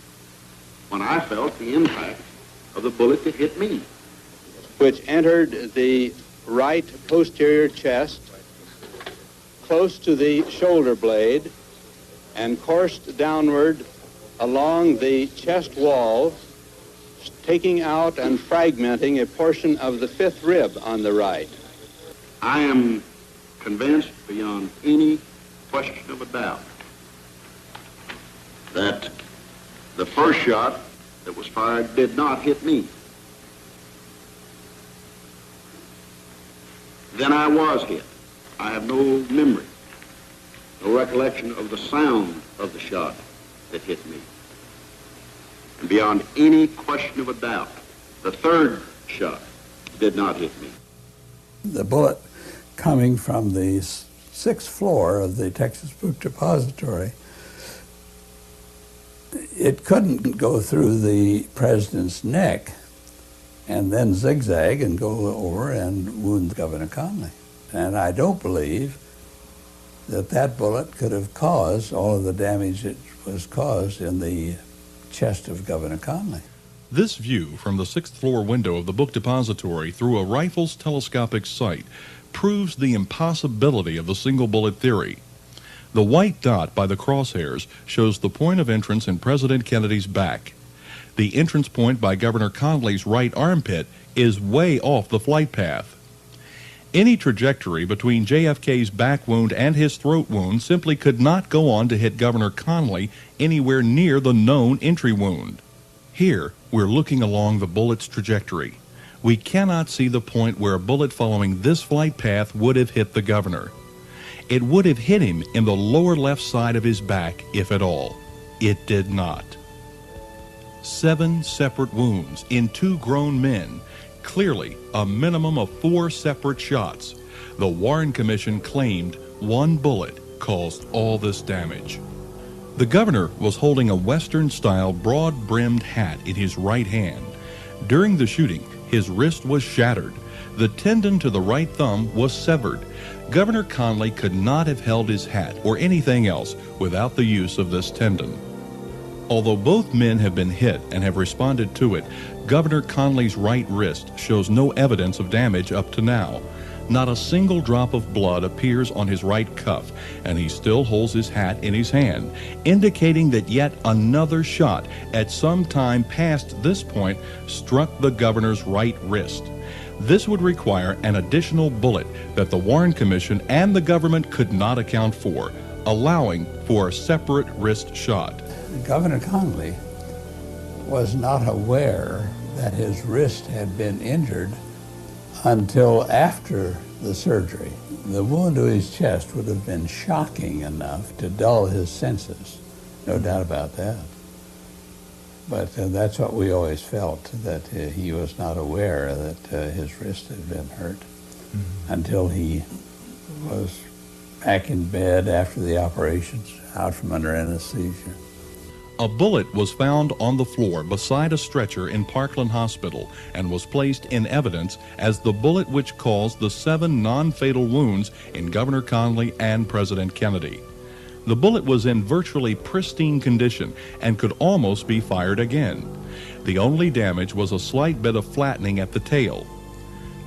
when I felt the impact of the bullet that hit me, which entered the right posterior chest, close to the shoulder blade, and coursed downward along the chest wall, taking out and fragmenting a portion of the 5th rib on the right. I am convinced beyond any question of a doubt that the first shot that was fired did not hit me. Then I was hit. I have no memory, no recollection of the sound of the shot that hit me. And beyond any question of a doubt, the third shot did not hit me. The bullet coming from the 6th floor of the Texas Book Depository, it couldn't go through the president's neck and then zigzag and go over and wound Governor Conley. And I don't believe that that bullet could have caused all of the damage that was caused in the chest of Governor Conley. This view from the 6th floor window of the book depository through a rifle's telescopic sight proves the impossibility of the single bullet theory. The white dot by the crosshairs shows the point of entrance in President Kennedy's back. The entrance point by Governor Conley's right armpit is way off the flight path. Any trajectory between JFK's back wound and his throat wound simply could not go on to hit Governor Conley anywhere near the known entry wound. Here, we're looking along the bullet's trajectory. We cannot see the point where a bullet following this flight path would have hit the governor. It would have hit him in the lower left side of his back, if at all. It did not. 7 separate wounds in 2 grown men. Clearly, a minimum of 4 separate shots. The Warren Commission claimed 1 bullet caused all this damage. The governor was holding a Western-style broad-brimmed hat in his right hand. During the shooting, his wrist was shattered. The tendon to the right thumb was severed. Governor Conley could not have held his hat or anything else without the use of this tendon. Although both men have been hit and have responded to it, Governor Conley's right wrist shows no evidence of damage up to now. Not a single drop of blood appears on his right cuff, and he still holds his hat in his hand, indicating that yet another shot at some time past this point struck the governor's right wrist. This would require an additional bullet that the Warren Commission and the government could not account for. allowing for a separate wrist shot. Governor Connally was not aware that his wrist had been injured until after the surgery. The wound to his chest would have been shocking enough to dull his senses, no doubt about that. But that's what we always felt, that he was not aware that his wrist had been hurt until he was back in bed after the operations, out from under anesthesia. A bullet was found on the floor beside a stretcher in Parkland Hospital and was placed in evidence as the bullet which caused the 7 non-fatal wounds in Governor Connally and President Kennedy. The bullet was in virtually pristine condition and could almost be fired again. The only damage was a slight bit of flattening at the tail.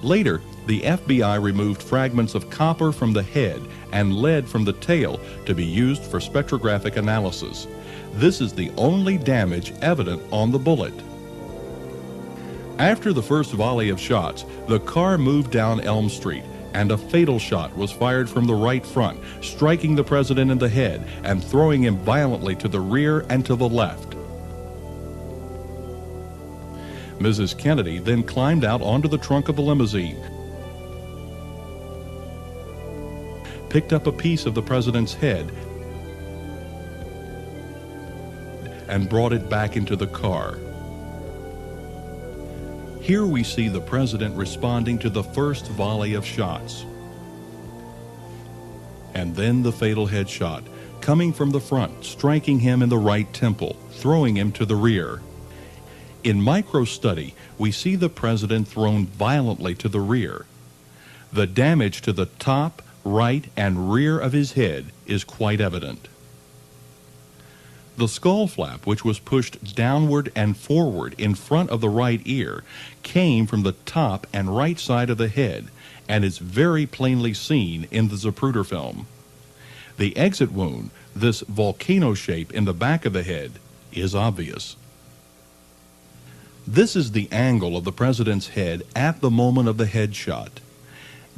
Later, the FBI removed fragments of copper from the head and lead from the tail to be used for spectrographic analysis. This is the only damage evident on the bullet. After the first volley of shots, the car moved down Elm Street, and a fatal shot was fired from the right front, striking the president in the head and throwing him violently to the rear and to the left. Mrs. Kennedy then climbed out onto the trunk of the limousine, picked up a piece of the president's head, and brought it back into the car. Here we see the president responding to the first volley of shots. And then the fatal headshot, coming from the front, striking him in the right temple, throwing him to the rear. In micro-study, we see the president thrown violently to the rear. The damage to the top, right, and rear of his head is quite evident. The skull flap, which was pushed downward and forward in front of the right ear, came from the top and right side of the head and is very plainly seen in the Zapruder film. The exit wound, this volcano shape in the back of the head, is obvious. This is the angle of the president's head at the moment of the headshot.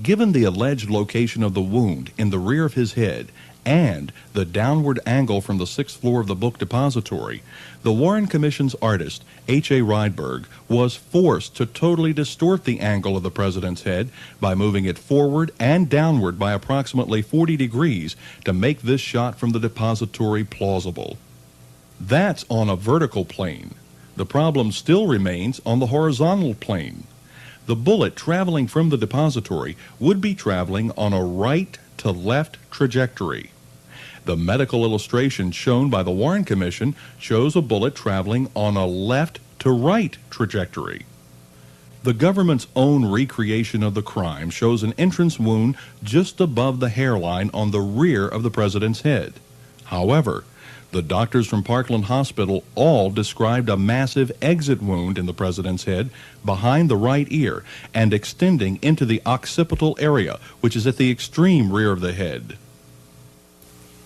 Given the alleged location of the wound in the rear of his head and the downward angle from the 6th floor of the book depository, the Warren Commission's artist, H.A. Rydberg, was forced to totally distort the angle of the president's head by moving it forward and downward by approximately 40 degrees to make this shot from the depository plausible. That's on a vertical plane. The problem still remains on the horizontal plane. The bullet traveling from the depository would be traveling on a right to left trajectory. The medical illustration shown by the Warren Commission shows a bullet traveling on a left to right trajectory. The government's own recreation of the crime shows an entrance wound just above the hairline on the rear of the president's head. However, the doctors from Parkland Hospital all described a massive exit wound in the president's head behind the right ear and extending into the occipital area, which is at the extreme rear of the head.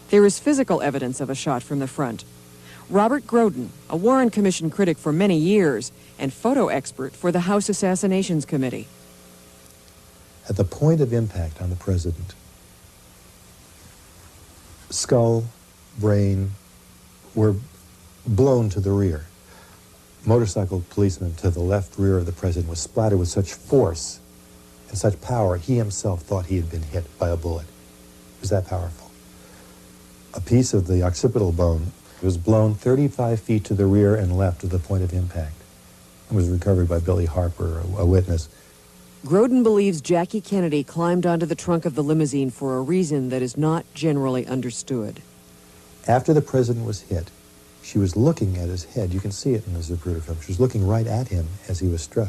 There is physical evidence of a shot from the front. Robert Groden, a Warren Commission critic for many years and photo expert for the House Assassinations Committee. At the point of impact on the president, skull, brain, were blown to the rear. Motorcycle policeman to the left rear of the president was splattered with such force and such power, he himself thought he had been hit by a bullet. It was that powerful. A piece of the occipital bone was blown 35 feet to the rear and left of the point of impact. It was recovered by Billy Harper, a witness. Groden believes Jackie Kennedy climbed onto the trunk of the limousine for a reason that is not generally understood. After the president was hit, she was looking at his head. You can see it in the Zapruder film. She was looking right at him as he was struck.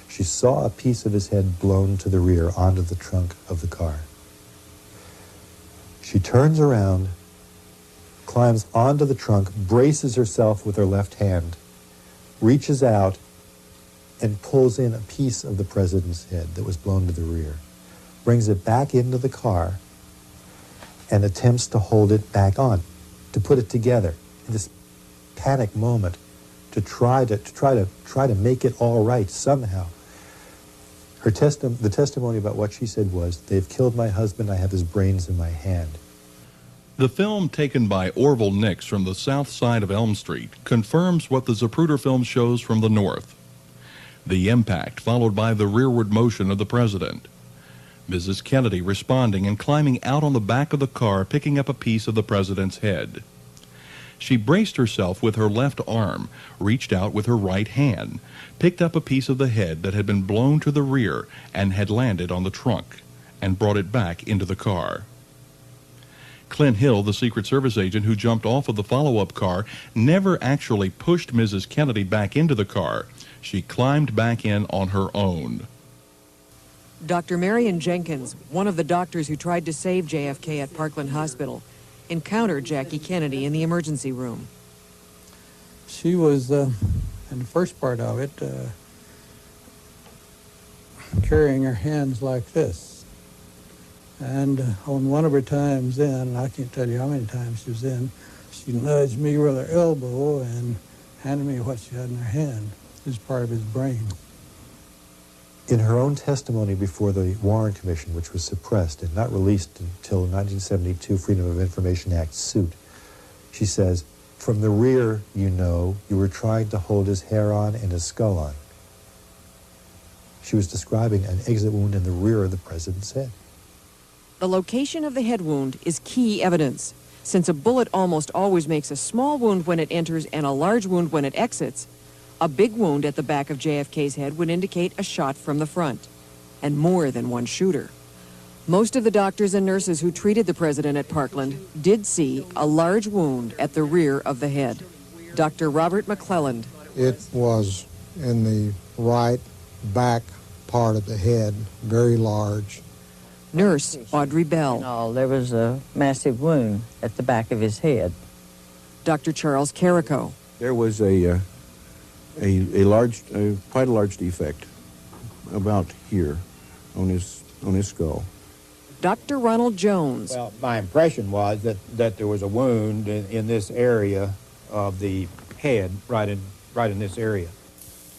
She saw a piece of his head blown to the rear onto the trunk of the car. She turns around, climbs onto the trunk, braces herself with her left hand, reaches out, and pulls in a piece of the president's head that was blown to the rear, brings it back into the car, and attempts to hold it back on, to put it together in this panic moment, to try to make it all right somehow. The testimony about what she said was, "They've killed my husband. I have his brains in my hand." The film taken by Orville Nix from the south side of Elm Street confirms what the Zapruder film shows from the north. The impact followed by the rearward motion of the president. Mrs. Kennedy responding and climbing out on the back of the car, picking up a piece of the president's head. She braced herself with her left arm, reached out with her right hand, picked up a piece of the head that had been blown to the rear and had landed on the trunk, and brought it back into the car. Clint Hill, the Secret Service agent who jumped off of the follow-up car, never actually pushed Mrs. Kennedy back into the car. She climbed back in on her own. Dr. Marion Jenkins, one of the doctors who tried to save JFK at Parkland Hospital, encountered Jackie Kennedy in the emergency room. She was, in the first part of it, carrying her hands like this. And on one of her times in, I can't tell you how many times she was in, she nudged me with her elbow and handed me what she had in her hand. It was part of his brain. In her own testimony before the Warren Commission, which was suppressed and not released until 1972 Freedom of Information Act suit, she says, "From the rear, you know, you were trying to hold his hair on and his skull on." She was describing an exit wound in the rear of the president's head. The location of the head wound is key evidence. Since a bullet almost always makes a small wound when it enters and a large wound when it exits, a big wound at the back of JFK's head would indicate a shot from the front, and more than one shooter. Most of the doctors and nurses who treated the president at Parkland did see a large wound at the rear of the head. Dr. Robert McClelland. It was in the right back part of the head, very large. Nurse Audrey Bell. No, there was a massive wound at the back of his head. Dr. Charles Carrico. There was quite a large defect about here on his skull. Dr. Ronald Jones. Well, my impression was that there was a wound in this area of the head, right in this area.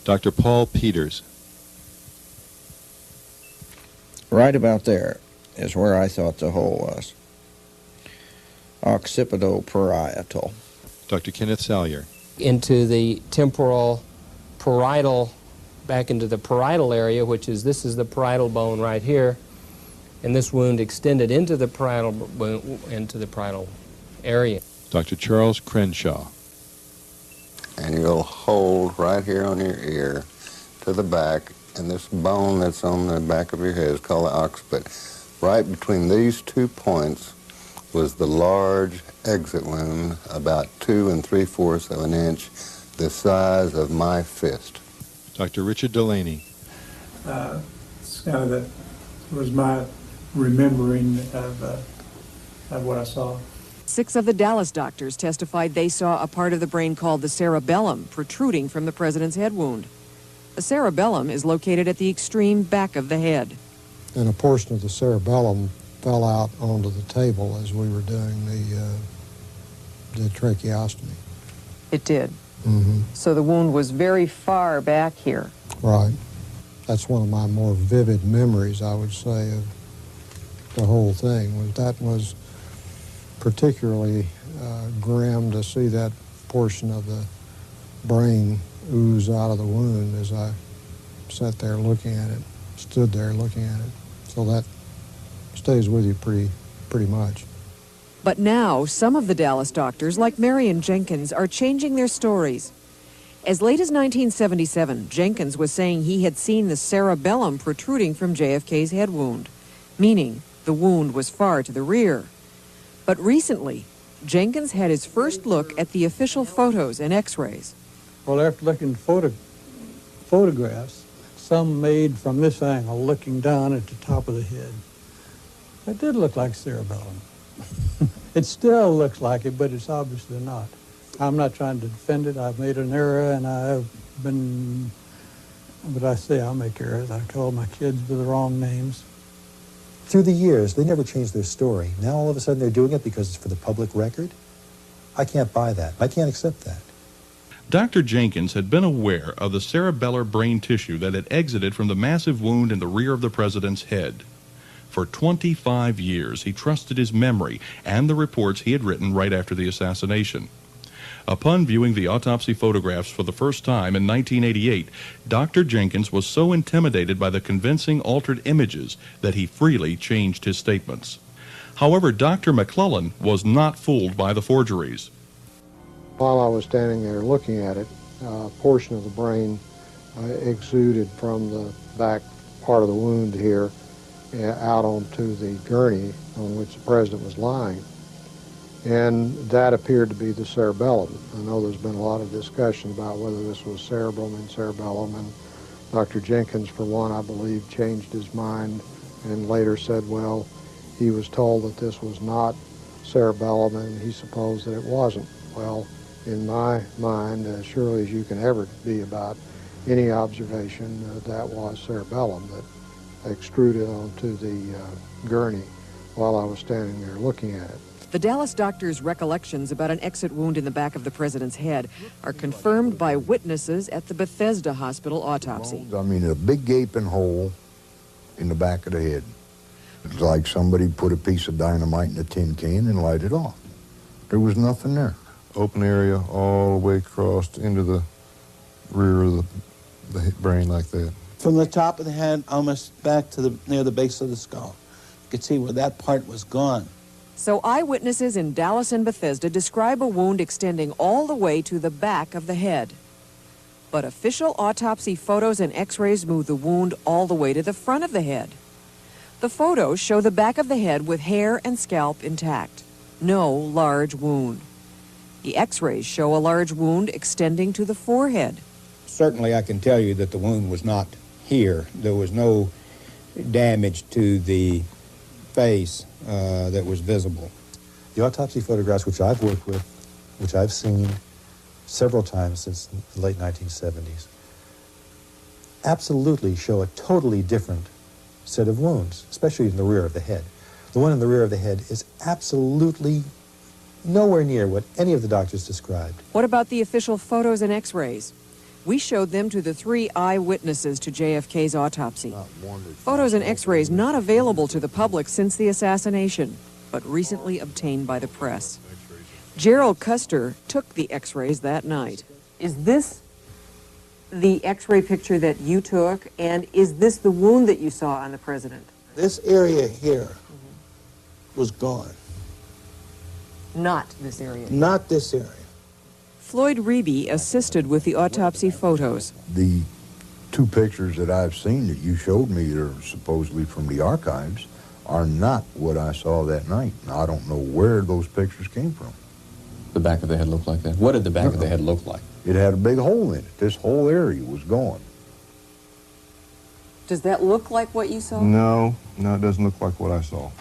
Dr. Paul Peters. Right about there is where I thought the hole was. Occipital-parietal. Dr. Kenneth Salyer. Into the temporal parietal, back into the parietal area, this is the parietal bone right here, and this wound extended into the parietal area. Dr. Charles Crenshaw. And you'll hold right here on your ear to the back, and this bone that's on the back of your head is called the occiput. Right between these 2 points was the large exit wound, about 2 3/4 of an inch, the size of my fist. Dr. Richard Delaney. It's kind of that was my remembering of what I saw. 6 of the Dallas doctors testified they saw a part of the brain called the cerebellum protruding from the president's head wound. The cerebellum is located at the extreme back of the head. And a portion of the cerebellum fell out onto the table as we were doing the tracheostomy. It did. Mm-hmm. So the wound was very far back here. Right. That's one of my more vivid memories, I would say, of the whole thing. That was particularly grim to see that portion of the brain ooze out of the wound as I sat there looking at it, stood there looking at it. So that stays with you pretty much. But now, some of the Dallas doctors, like Marion Jenkins, are changing their stories. As late as 1977, Jenkins was saying he had seen the cerebellum protruding from JFK's head wound, meaning the wound was far to the rear. But recently, Jenkins had his first look at the official photos and x-rays. Well, after looking at photographs, some made from this angle, looking down at the top of the head, it did look like cerebellum. It still looks like it, but it's obviously not. I'm not trying to defend it. I've made an error, and but I say I make errors. I call my kids by the wrong names. Through the years, they never changed their story. Now all of a sudden they're doing it because it's for the public record? I can't buy that. I can't accept that. Dr. Jenkins had been aware of the cerebellar brain tissue that had exited from the massive wound in the rear of the president's head. For 25 years, he trusted his memory and the reports he had written right after the assassination. Upon viewing the autopsy photographs for the first time in 1988, Dr. Jenkins was so intimidated by the convincing altered images that he freely changed his statements. However, Dr. McClellan was not fooled by the forgeries. While I was standing there looking at it, a portion of the brain exuded from the back part of the wound here out onto the gurney on which the president was lying. And that appeared to be the cerebellum. I know there's been a lot of discussion about whether this was cerebrum and cerebellum, and Dr. Jenkins, for one, I believe, changed his mind and later said, well, he was told that this was not cerebellum and he supposed that it wasn't. Well, in my mind, as surely as you can ever be about any observation, that was cerebellum that extruded onto the gurney while I was standing there looking at it. The Dallas doctor's recollections about an exit wound in the back of the president's head are confirmed by witnesses at the Bethesda Hospital autopsy. I mean, a big gaping hole in the back of the head. It's like somebody put a piece of dynamite in a tin can and light it off. There was nothing there. Open area all the way across into the rear of the brain like that. From the top of the head almost back to near the base of the skull. You could see where that part was gone. So eyewitnesses in Dallas and Bethesda describe a wound extending all the way to the back of the head. But official autopsy photos and x-rays move the wound all the way to the front of the head. The photos show the back of the head with hair and scalp intact. No large wound. The x-rays show a large wound extending to the forehead. Certainly I can tell you that the wound was not here. There was no damage to the face that was visible. The autopsy photographs which I've worked with, which I've seen several times since the late 1970s, absolutely show a totally different set of wounds, especially in the rear of the head. The one in the rear of the head is absolutely nowhere near what any of the doctors described. What about the official photos and x-rays? We showed them to the 3 eyewitnesses to JFK's autopsy. Photos and x-rays not available to the public since the assassination, but recently obtained by the press. Gerald Custer took the x-rays that night. Is this the x-ray picture that you took, and is this the wound that you saw on the president? This area here was gone. Not this area? Not this area. Floyd Reeby assisted with the autopsy photos. The 2 pictures that I've seen that you showed me that are supposedly from the archives are not what I saw that night. Now, I don't know where those pictures came from. The back of the head looked like that? What did the back of the head look like? It had a big hole in it. This whole area was gone. Does that look like what you saw? No, it doesn't look like what I saw.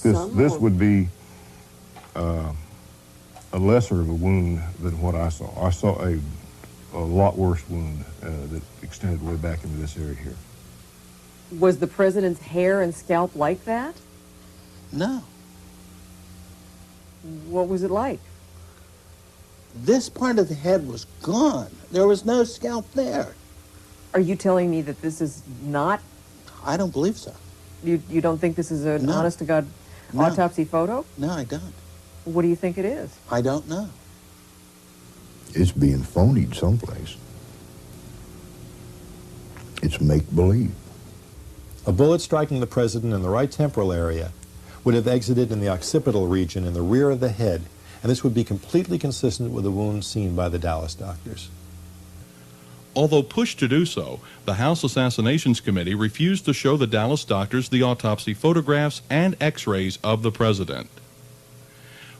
This would be a lesser of a wound than what I saw. I saw a lot worse wound that extended way back into this area here. Was the president's hair and scalp like that? No. What was it like? This part of the head was gone. There was no scalp there. Are you telling me that this is not? I don't believe so. You don't think this is an honest-to-God autopsy photo? No, I don't. What do you think it is? I don't know. It's being phonied someplace. It's make-believe. A bullet striking the president in the right temporal area would have exited in the occipital region in the rear of the head, and this would be completely consistent with the wound seen by the Dallas doctors. Although pushed to do so, the House Assassinations Committee refused to show the Dallas doctors the autopsy photographs and x-rays of the president.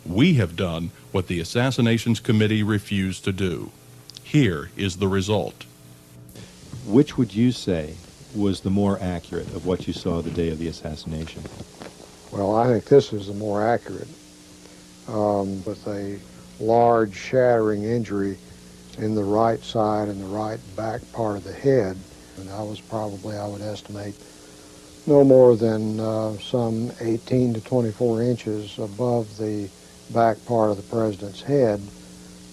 We have done what the Assassinations Committee refused to do. Here is the result. Which would you say was the more accurate of what you saw the day of the assassination? Well, I think this is the more accurate, with a large shattering injury in the right side and the right back part of the head. And I was probably, I would estimate, no more than some 18 to 24 inches above the back part of the president's head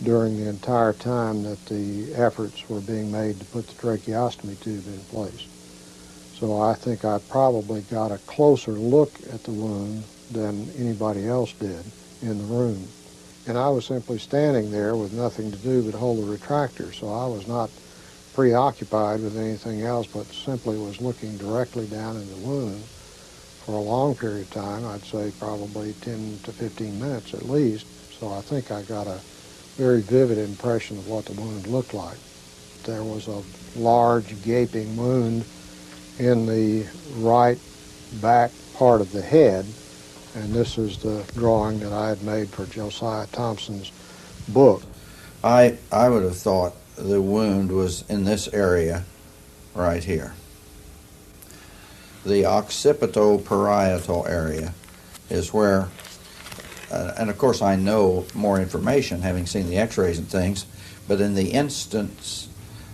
during the entire time that the efforts were being made to put the tracheostomy tube in place. So I think I probably got a closer look at the wound than anybody else did in the room. And I was simply standing there with nothing to do but hold the retractor, so I was not preoccupied with anything else, but simply was looking directly down in the wound for a long period of time. I'd say probably 10 to 15 minutes at least. So I think I got a very vivid impression of what the wound looked like. There was a large gaping wound in the right back part of the head, and this is the drawing that I had made for Josiah Thompson's book. I would have thought the wound was in this area right here. The occipital-parietal area is where, and of course I know more information having seen the x-rays and things, but in the instance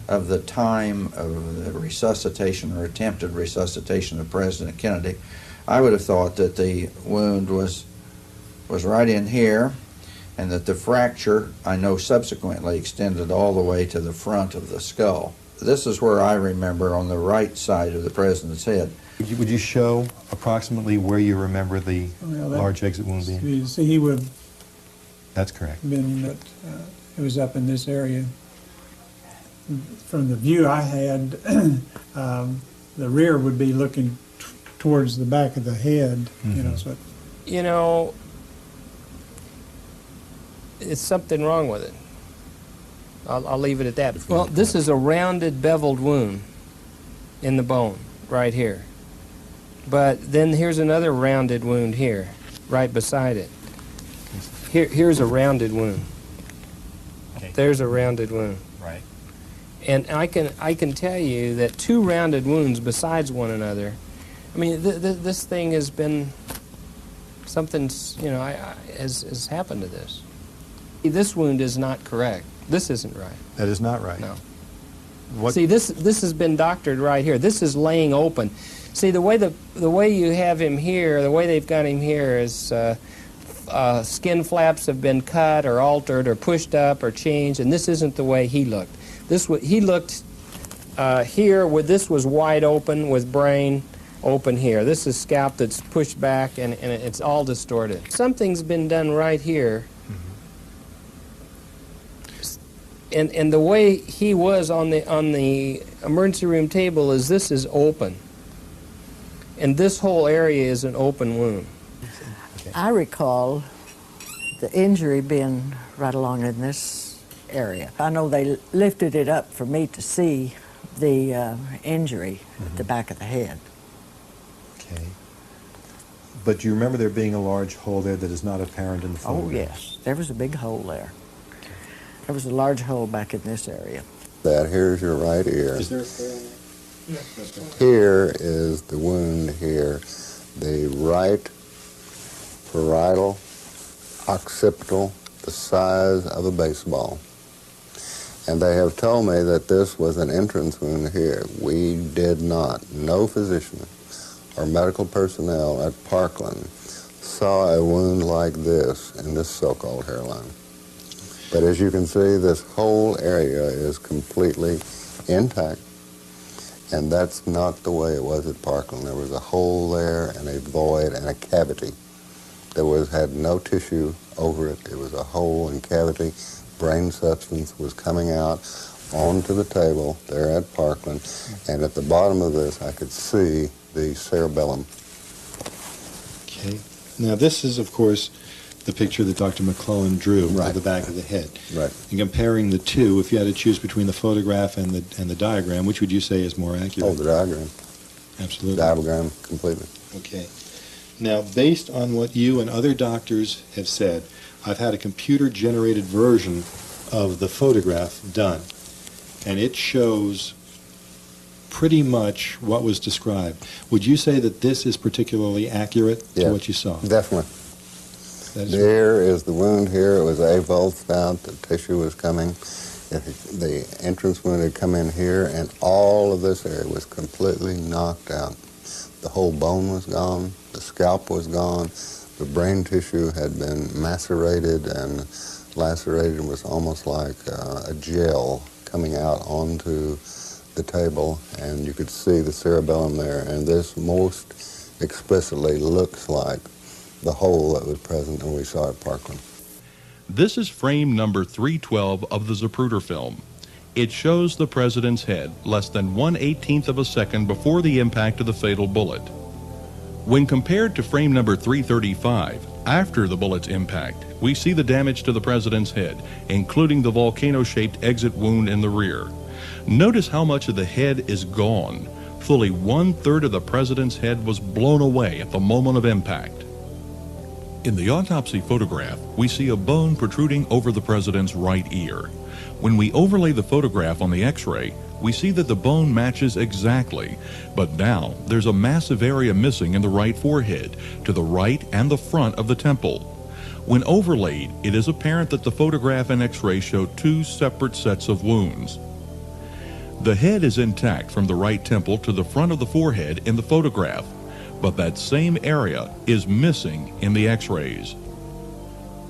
of the time of the resuscitation or attempted resuscitation of President Kennedy, I would have thought that the wound was right in here, and that the fracture, I know subsequently, extended all the way to the front of the skull. This is where I remember on the right side of the president's head. Would you show approximately where you remember the large exit wound being? You see, he would have That's correct. been, it was up in this area. From the view I had, the rear would be looking towards the back of the head, you know, so. You know, it's something wrong with it. I'll leave it at that. Well, this is a rounded, beveled wound in the bone right here. But then here's another rounded wound here, right beside it. Here's a rounded wound. Okay. There's a rounded wound. Right. And I can tell you that two rounded wounds besides one another, I mean, this thing has been, something's, you know, has happened to this. This wound is not correct. This isn't right. That is not right. No. What? See, this has been doctored right here. This is laying open. See, the way you have him here, the way they've got him here is skin flaps have been cut or altered or pushed up or changed, and this isn't the way he looked. He looked here where this was wide open with brain open here. This is scalp that's pushed back and it's all distorted. Something's been done right here. And the way he was on the emergency room table is this is open. And this whole area is an open wound. I recall the injury being right along in this area. I know they lifted it up for me to see the injury at the back of the head. Okay. But do you remember there being a large hole there that is not apparent in the photograph? Oh, yes. There was a big hole there. There was a large hole back in this area. Here's your right ear. Is there a hair on that? Here is the wound here. The right parietal occipital, the size of a baseball. And they have told me that this was an entrance wound here. We did not, no physician or medical personnel at Parkland saw a wound like this in this so-called hairline. But as you can see, this whole area is completely intact. And that's not the way it was at Parkland. There was a hole there and a void and a cavity. Had no tissue over it. It was a hole and cavity. Brain substance was coming out onto the table there at Parkland. And at the bottom of this, I could see the cerebellum. Okay. Now this is, of course, the picture that Dr. McClellan drew of the back of the head. Right. And comparing the two, if you had to choose between the photograph and the diagram, which would you say is more accurate? Oh, the diagram. Absolutely. Diagram, completely. Okay. Now, based on what you and other doctors have said, I've had a computer-generated version of the photograph done, and it shows pretty much what was described. Would you say that this is particularly accurate to what you saw? Definitely. There is the wound here. It was avulsed out. The tissue was coming. The entrance wound had come in here, and all of this area was completely knocked out. The whole bone was gone. The scalp was gone. The brain tissue had been macerated and lacerated. It was almost like a gel coming out onto the table, and you could see the cerebellum there, and this most explicitly looks like the hole that was present when we saw at Parkland. This is frame number 312 of the Zapruder film. It shows the president's head less than 1/18 of a second before the impact of the fatal bullet. When compared to frame number 335, after the bullet's impact, we see the damage to the president's head, including the volcano-shaped exit wound in the rear. Notice how much of the head is gone. Fully 1/3 of the president's head was blown away at the moment of impact. In the autopsy photograph, we see a bone protruding over the president's right ear. When we overlay the photograph on the X-ray, we see that the bone matches exactly, but now there's a massive area missing in the right forehead, to the right and the front of the temple. When overlaid, it is apparent that the photograph and X-ray show two separate sets of wounds. The head is intact from the right temple to the front of the forehead in the photograph, but that same area is missing in the X-rays.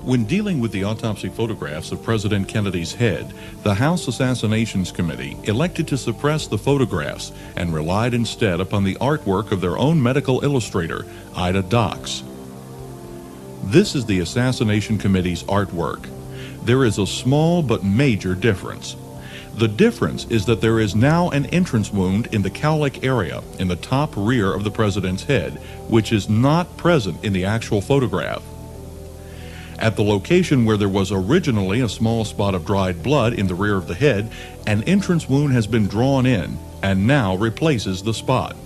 When dealing with the autopsy photographs of President Kennedy's head, the House Assassinations Committee elected to suppress the photographs and relied instead upon the artwork of their own medical illustrator, Ida Docks. This is the Assassination Committee's artwork. There is a small but major difference. The difference is that there is now an entrance wound in the cowlick area in the top rear of the president's head, which is not present in the actual photograph. At the location where there was originally a small spot of dried blood in the rear of the head, an entrance wound has been drawn in and now replaces the spot.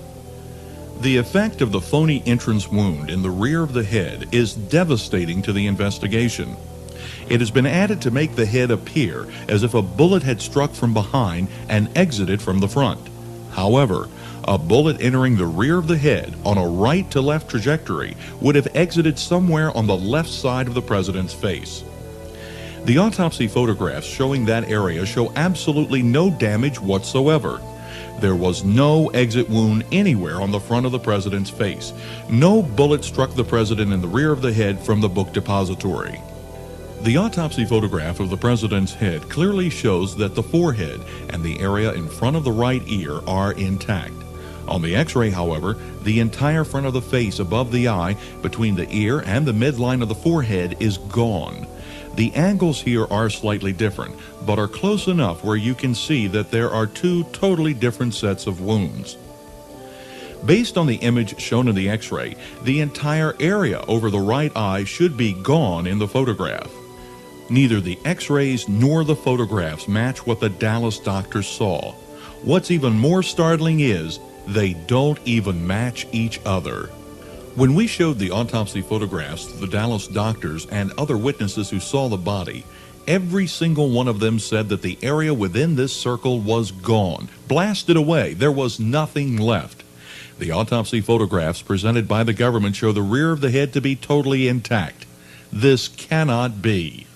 The effect of the phony entrance wound in the rear of the head is devastating to the investigation. It has been added to make the head appear as if a bullet had struck from behind and exited from the front. However, a bullet entering the rear of the head on a right-to-left trajectory would have exited somewhere on the left side of the president's face. The autopsy photographs showing that area show absolutely no damage whatsoever. There was no exit wound anywhere on the front of the president's face. No bullet struck the president in the rear of the head from the book depository. The autopsy photograph of the president's head clearly shows that the forehead and the area in front of the right ear are intact. On the X-ray, however, the entire front of the face above the eye, between the ear and the midline of the forehead, is gone. The angles here are slightly different, but are close enough where you can see that there are two totally different sets of wounds. Based on the image shown in the X-ray, the entire area over the right eye should be gone in the photograph. Neither the X-rays nor the photographs match what the Dallas doctors saw. What's even more startling is they don't even match each other. When we showed the autopsy photographs to the Dallas doctors and other witnesses who saw the body, every single one of them said that the area within this circle was gone, blasted away. There was nothing left. The autopsy photographs presented by the government show the rear of the head to be totally intact. This cannot be.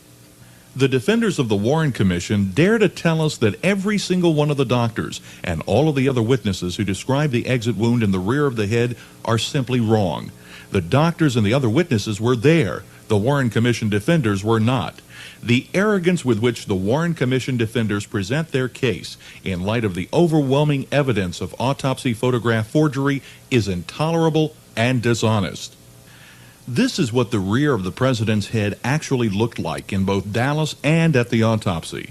The defenders of the Warren Commission dare to tell us that every single one of the doctors and all of the other witnesses who described the exit wound in the rear of the head are simply wrong. The doctors and the other witnesses were there. The Warren Commission defenders were not. The arrogance with which the Warren Commission defenders present their case in light of the overwhelming evidence of autopsy photograph forgery is intolerable and dishonest. This is what the rear of the president's head actually looked like in both Dallas and at the autopsy.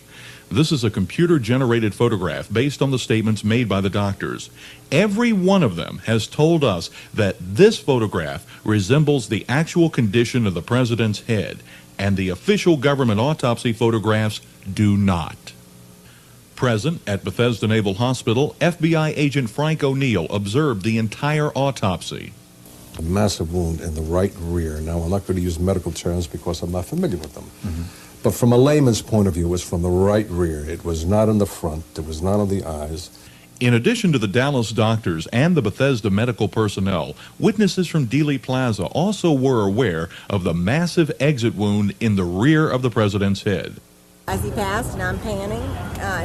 This is a computer-generated photograph based on the statements made by the doctors. Every one of them has told us that this photograph resembles the actual condition of the president's head, and the official government autopsy photographs do not. Present at Bethesda Naval Hospital, FBI agent Frank O'Neill observed the entire autopsy. A massive wound in the right rear. Now, I'm not going to use medical terms because I'm not familiar with them. But from a layman's point of view, it was from the right rear. It was not in the front. It was not on the eyes. In addition to the Dallas doctors and the Bethesda medical personnel, witnesses from Dealey Plaza also were aware of the massive exit wound in the rear of the president's head. As he passed, and I'm panning,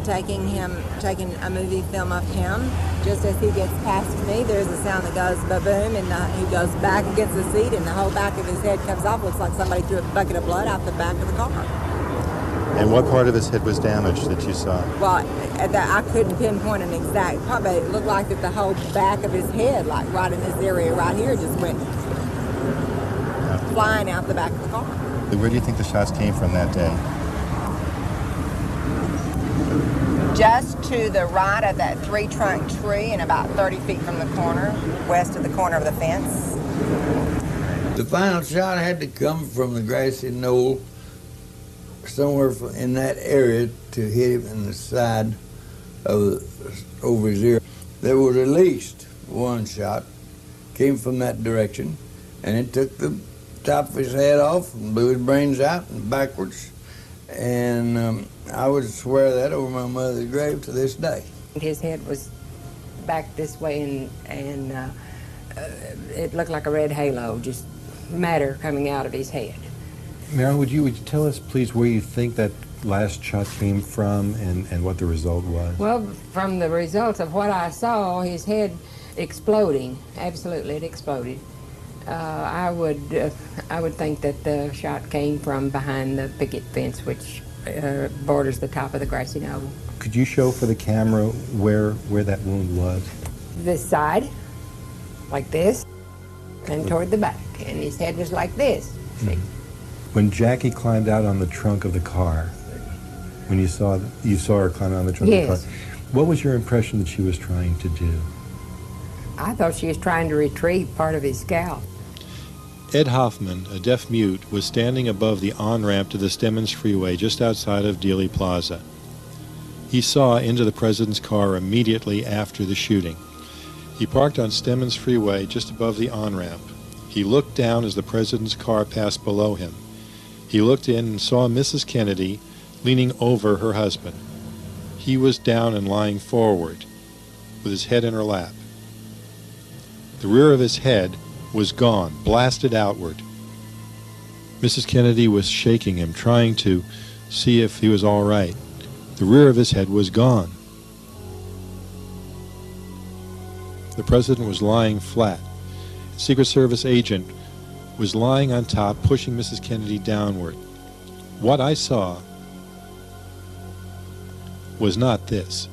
taking a movie film of him. Just as he gets past me, there's a sound that goes ba-boom, and he goes back against the seat, and the whole back of his head comes off. Looks like somebody threw a bucket of blood out the back of the car. And what part of his head was damaged that you saw? Well, I couldn't pinpoint an exact part, but it looked like that the whole back of his head, like right in this area right here, just went flying out the back of the car. Where do you think the shots came from that day? Just to the right of that three-trunk tree and about 30 feet from the corner, west of the corner of the fence. The final shot had to come from the grassy knoll, somewhere in that area, to hit him in the side of over his ear. There was at least one shot came from that direction, and it took the top of his head off and blew his brains out and backwards. And I would swear that over my mother's grave to this day. His head was back this way, and it looked like a red halo, just matter coming out of his head. Mary, would you tell us, please, where you think that last shot came from and what the result was? Well, from the results of what I saw, his head exploding. Absolutely, it exploded. I would think that the shot came from behind the picket fence, which borders the top of the grassy knoll. Could you show for the camera where that wound was? This side, like this, and toward the back, and his head was like this. See? When Jackie climbed out on the trunk of the car, when you saw her climb out on the trunk of the car, what was your impression that she was trying to do? I thought she was trying to retrieve part of his scalp. Ed Hoffman, a deaf mute, was standing above the on-ramp to the Stemmons Freeway just outside of Dealey Plaza. He saw into the president's car immediately after the shooting. He parked on Stemmons Freeway just above the on-ramp. He looked down as the president's car passed below him. He looked in and saw Mrs. Kennedy leaning over her husband. He was down and lying forward, with his head in her lap. The rear of his head was gone, blasted outward. Mrs. Kennedy was shaking him, trying to see if he was all right. The rear of his head was gone. The president was lying flat. A Secret Service agent was lying on top, pushing Mrs. Kennedy downward. What I saw was not this.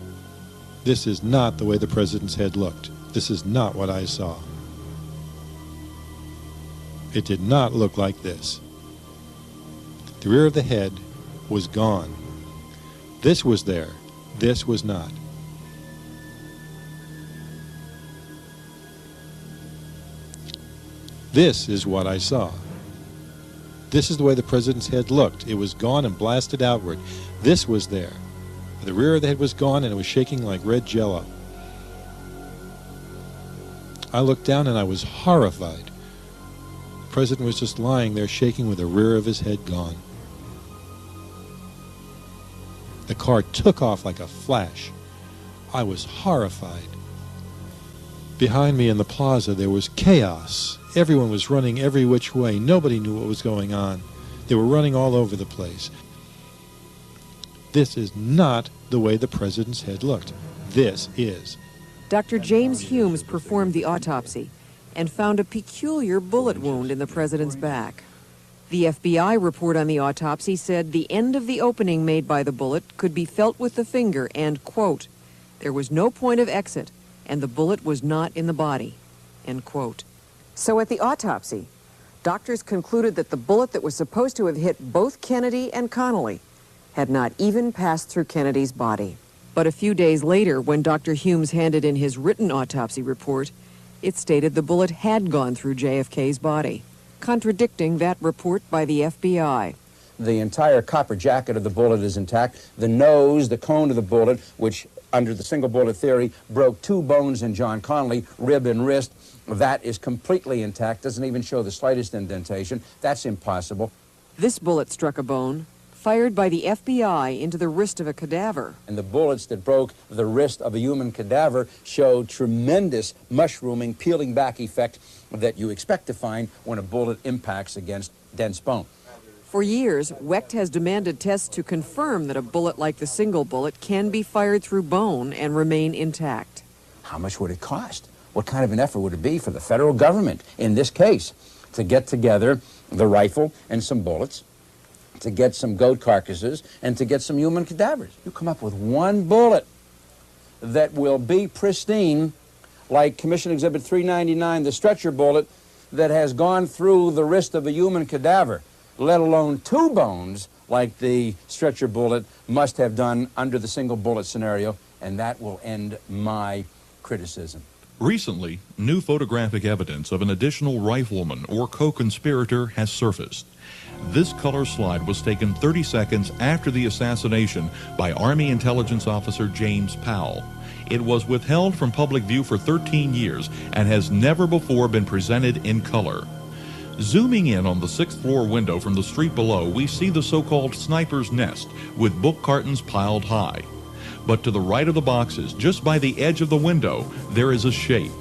This is not the way the president's head looked. This is not what I saw. It did not look like this. The rear of the head was gone. This was there. This was not. This is what I saw. This is the way the president's head looked. It was gone and blasted outward. This was there. The rear of the head was gone and it was shaking like red jello. I looked down and I was horrified. The president was just lying there shaking with the rear of his head gone. The car took off like a flash. I was horrified. Behind me in the plaza there was chaos. Everyone was running every which way. Nobody knew what was going on. They were running all over the place. This is not the way the president's head looked. This is. Dr. James Humes performed the autopsy and found a peculiar bullet wound in the president's back. The FBI report on the autopsy said the end of the opening made by the bullet could be felt with the finger and, quote, there was no point of exit and the bullet was not in the body, end quote. So at the autopsy, doctors concluded that the bullet that was supposed to have hit both Kennedy and Connolly had not even passed through Kennedy's body. But a few days later, when Dr. Humes handed in his written autopsy report, it stated the bullet had gone through JFK's body, contradicting that report by the FBI. The entire copper jacket of the bullet is intact. The nose, the cone of the bullet, which under the single bullet theory broke 2 bones in John Connolly, rib and wrist, that is completely intact, doesn't even show the slightest indentation. That's impossible. This bullet struck a bone, fired by the FBI into the wrist of a cadaver. And the bullets that broke the wrist of a human cadaver showed tremendous mushrooming, peeling back effect that you expect to find when a bullet impacts against dense bone. For years, Wecht has demanded tests to confirm that a bullet like the single bullet can be fired through bone and remain intact. How much would it cost? What kind of an effort would it be for the federal government, in this case, to get together the rifle and some bullets, to get some goat carcasses and to get some human cadavers. You come up with one bullet that will be pristine, like Commission Exhibit 399, the stretcher bullet that has gone through the wrist of a human cadaver, let alone two bones like the stretcher bullet must have done under the single bullet scenario, and that will end my criticism. Recently, new photographic evidence of an additional rifleman or co-conspirator has surfaced. This color slide was taken 30 seconds after the assassination by Army Intelligence Officer James Powell. It was withheld from public view for 13 years and has never before been presented in color. Zooming in on the 6th floor window from the street below, we see the so-called sniper's nest with book cartons piled high. But to the right of the boxes, just by the edge of the window, there is a shape.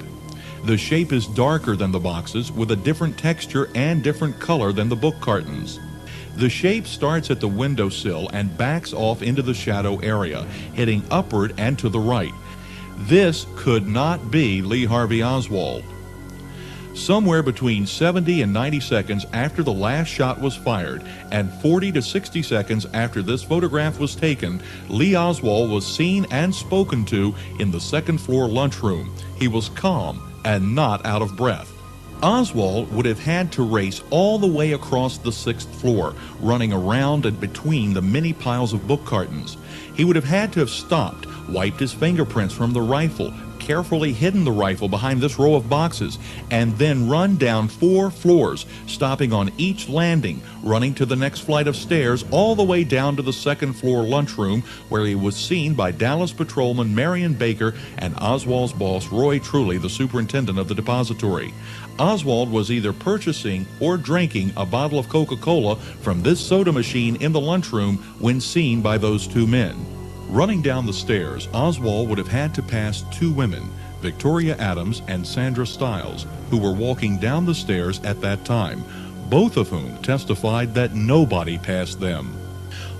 The shape is darker than the boxes, with a different texture and different color than the book cartons. The shape starts at the windowsill and backs off into the shadow area, heading upward and to the right. This could not be Lee Harvey Oswald. Somewhere between 70 and 90 seconds after the last shot was fired and 40 to 60 seconds after this photograph was taken, Lee Oswald was seen and spoken to in the 2nd floor lunchroom. He was calm and not out of breath. Oswald would have had to race all the way across the 6th floor, running around and between the many piles of book cartons. He would have had to have stopped, wiped his fingerprints from the rifle, carefully hidden the rifle behind this row of boxes, and then run down 4 floors, stopping on each landing, running to the next flight of stairs all the way down to the 2nd floor lunchroom, where he was seen by Dallas patrolman Marion Baker and Oswald's boss Roy Truly, the superintendent of the depository. Oswald was either purchasing or drinking a bottle of Coca-Cola from this soda machine in the lunchroom when seen by those 2 men. Running down the stairs, Oswald would have had to pass 2 women, Victoria Adams and Sandra Stiles, who were walking down the stairs at that time, both of whom testified that nobody passed them.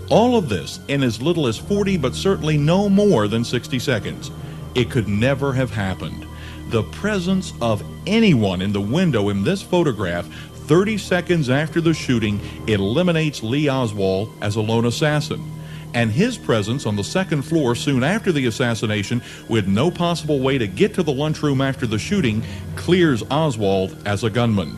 All of this in as little as 40, but certainly no more than 60 seconds. It could never have happened. The presence of anyone in the window in this photograph 30 seconds after the shooting eliminates Lee Oswald as a lone assassin. And his presence on the 2nd floor soon after the assassination, with no possible way to get to the lunchroom after the shooting, clears Oswald as a gunman.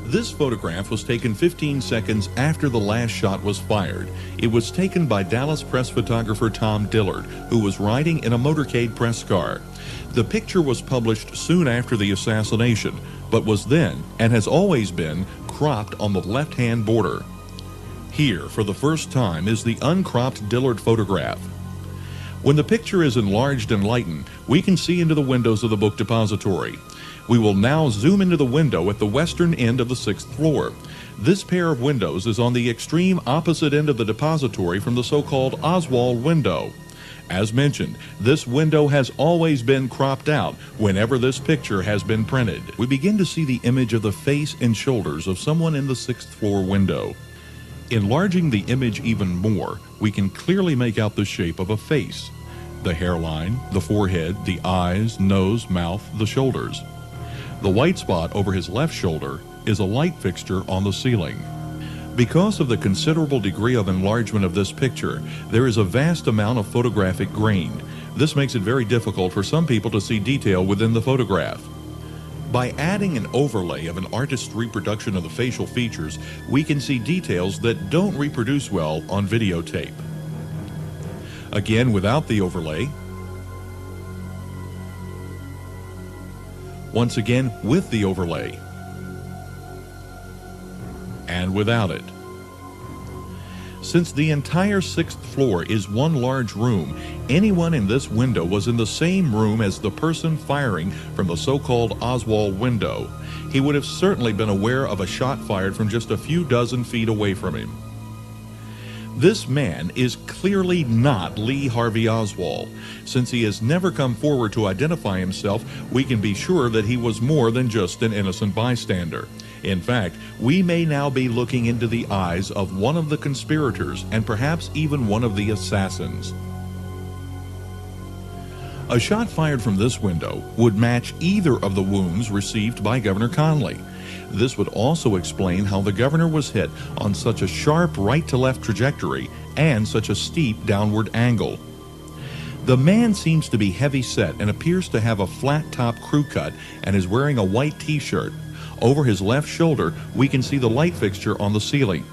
This photograph was taken 15 seconds after the last shot was fired. It was taken by Dallas press photographer Tom Dillard, who was riding in a motorcade press car. The picture was published soon after the assassination, but was then, and has always been, cropped on the left-hand border. Here, for the first time, is the uncropped Dillard photograph. When the picture is enlarged and lightened, we can see into the windows of the book depository. We will now zoom into the window at the western end of the 6th floor. This pair of windows is on the extreme opposite end of the depository from the so-called Oswald window. As mentioned, this window has always been cropped out whenever this picture has been printed. We begin to see the image of the face and shoulders of someone in the 6th floor window. Enlarging the image even more, we can clearly make out the shape of a face. The hairline, the forehead, the eyes, nose, mouth, the shoulders. The white spot over his left shoulder is a light fixture on the ceiling. Because of the considerable degree of enlargement of this picture, there is a vast amount of photographic grain. This makes it very difficult for some people to see detail within the photograph. By adding an overlay of an artist's reproduction of the facial features, we can see details that don't reproduce well on videotape. Again, without the overlay. Once again, with the overlay. And without it. Since the entire 6th floor is one large room, anyone in this window was in the same room as the person firing from the so-called Oswald window. He would have certainly been aware of a shot fired from just a few dozen feet away from him. This man is clearly not Lee Harvey Oswald. Since he has never come forward to identify himself, we can be sure that he was more than just an innocent bystander. In fact, we may now be looking into the eyes of one of the conspirators and perhaps even one of the assassins. A shot fired from this window would match either of the wounds received by Governor Conley. This would also explain how the governor was hit on such a sharp right-to-left trajectory and such a steep downward angle. The man seems to be heavy-set and appears to have a flat-top crew cut and is wearing a white t-shirt. Over his left shoulder, we can see the light fixture on the ceiling.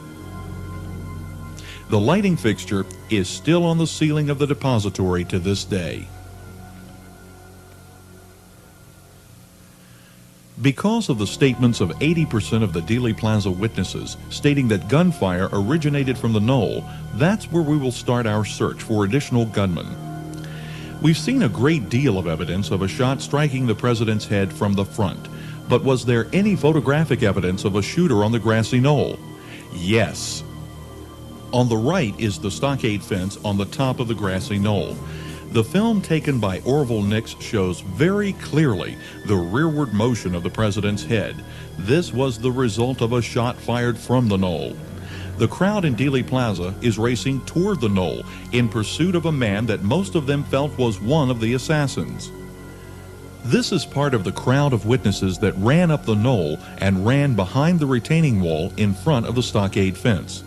The lighting fixture is still on the ceiling of the depository to this day. Because of the statements of 80% of the Dealey Plaza witnesses stating that gunfire originated from the knoll, that's where we will start our search for additional gunmen. We've seen a great deal of evidence of a shot striking the president's head from the front, but was there any photographic evidence of a shooter on the grassy knoll? Yes. On the right is the stockade fence on the top of the grassy knoll. The film taken by Orville Nix shows very clearly the rearward motion of the president's head. This was the result of a shot fired from the knoll. The crowd in Dealey Plaza is racing toward the knoll in pursuit of a man that most of them felt was one of the assassins. This is part of the crowd of witnesses that ran up the knoll and ran behind the retaining wall in front of the stockade fence.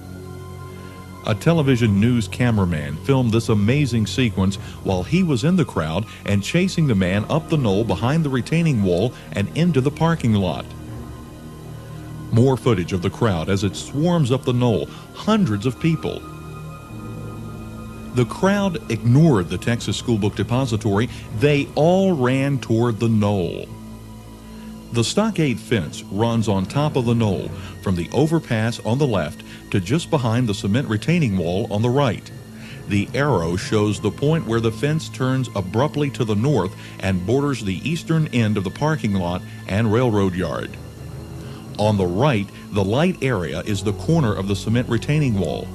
A television news cameraman filmed this amazing sequence while he was in the crowd and chasing the man up the knoll behind the retaining wall and into the parking lot. More footage of the crowd as it swarms up the knoll, hundreds of people. The crowd ignored the Texas Schoolbook Depository. They all ran toward the knoll. The stockade fence runs on top of the knoll from the overpass on the left to just behind the cement retaining wall on the right. The arrow shows the point where the fence turns abruptly to the north and borders the eastern end of the parking lot and railroad yard. On the right, the light area is the corner of the cement retaining wall.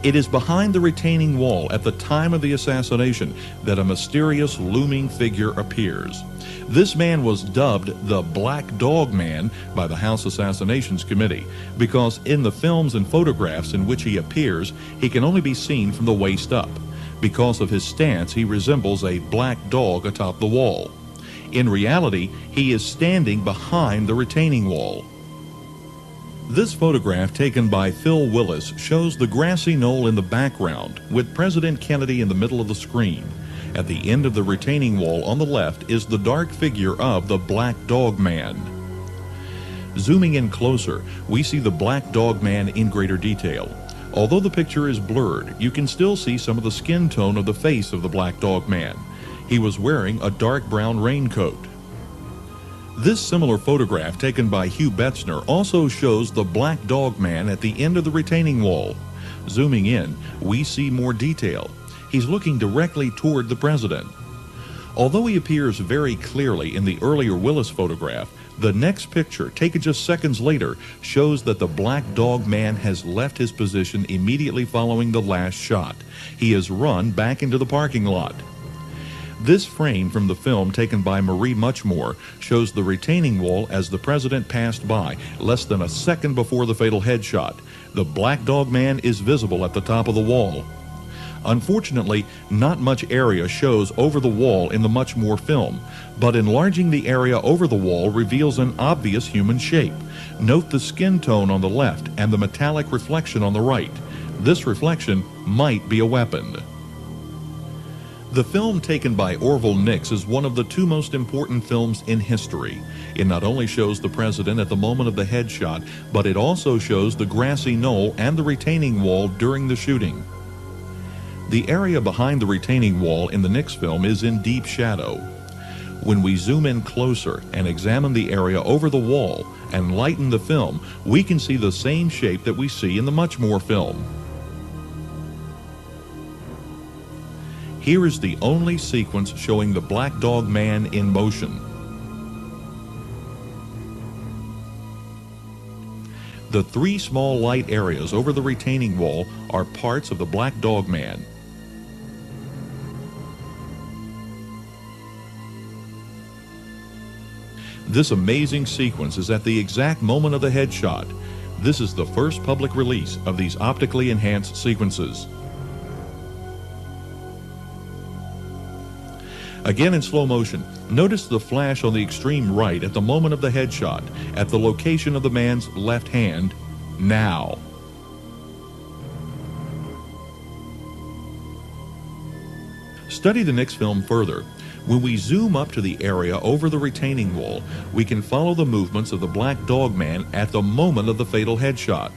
It is behind the retaining wall at the time of the assassination that a mysterious looming figure appears. This man was dubbed the Black Dog Man by the House Assassinations Committee because in the films and photographs in which he appears, he can only be seen from the waist up. Because of his stance, he resembles a black dog atop the wall. In reality, he is standing behind the retaining wall. This photograph taken by Phil Willis shows the grassy knoll in the background with President Kennedy in the middle of the screen. At the end of the retaining wall on the left is the dark figure of the Black Dog Man. Zooming in closer, we see the Black Dog Man in greater detail. Although the picture is blurred, you can still see some of the skin tone of the face of the Black Dog Man. He was wearing a dark brown raincoat. This similar photograph taken by Hugh Betzner also shows the Black Dog Man at the end of the retaining wall. Zooming in, we see more detail. He's looking directly toward the president. Although he appears very clearly in the earlier Willis photograph, the next picture, taken just seconds later, shows that the Black Dog Man has left his position immediately following the last shot. He has run back into the parking lot. This frame from the film taken by Marie Muchmore shows the retaining wall as the president passed by, less than a second before the fatal headshot. The Black Dog Man is visible at the top of the wall. Unfortunately, not much area shows over the wall in the Muchmore film, but enlarging the area over the wall reveals an obvious human shape. Note the skin tone on the left and the metallic reflection on the right. This reflection might be a weapon. The film taken by Orville Nix is one of the two most important films in history. It not only shows the president at the moment of the headshot, but it also shows the grassy knoll and the retaining wall during the shooting. The area behind the retaining wall in the Nix film is in deep shadow. When we zoom in closer and examine the area over the wall and lighten the film, we can see the same shape that we see in the Muchmore film. Here is the only sequence showing the Black Dog Man in motion. The three small light areas over the retaining wall are parts of the Black Dog Man. This amazing sequence is at the exact moment of the headshot. This is the first public release of these optically enhanced sequences. Again in slow motion, notice the flash on the extreme right at the moment of the headshot, at the location of the man's left hand, now. Study the next film further. When we zoom up to the area over the retaining wall, we can follow the movements of the black dog man at the moment of the fatal headshot,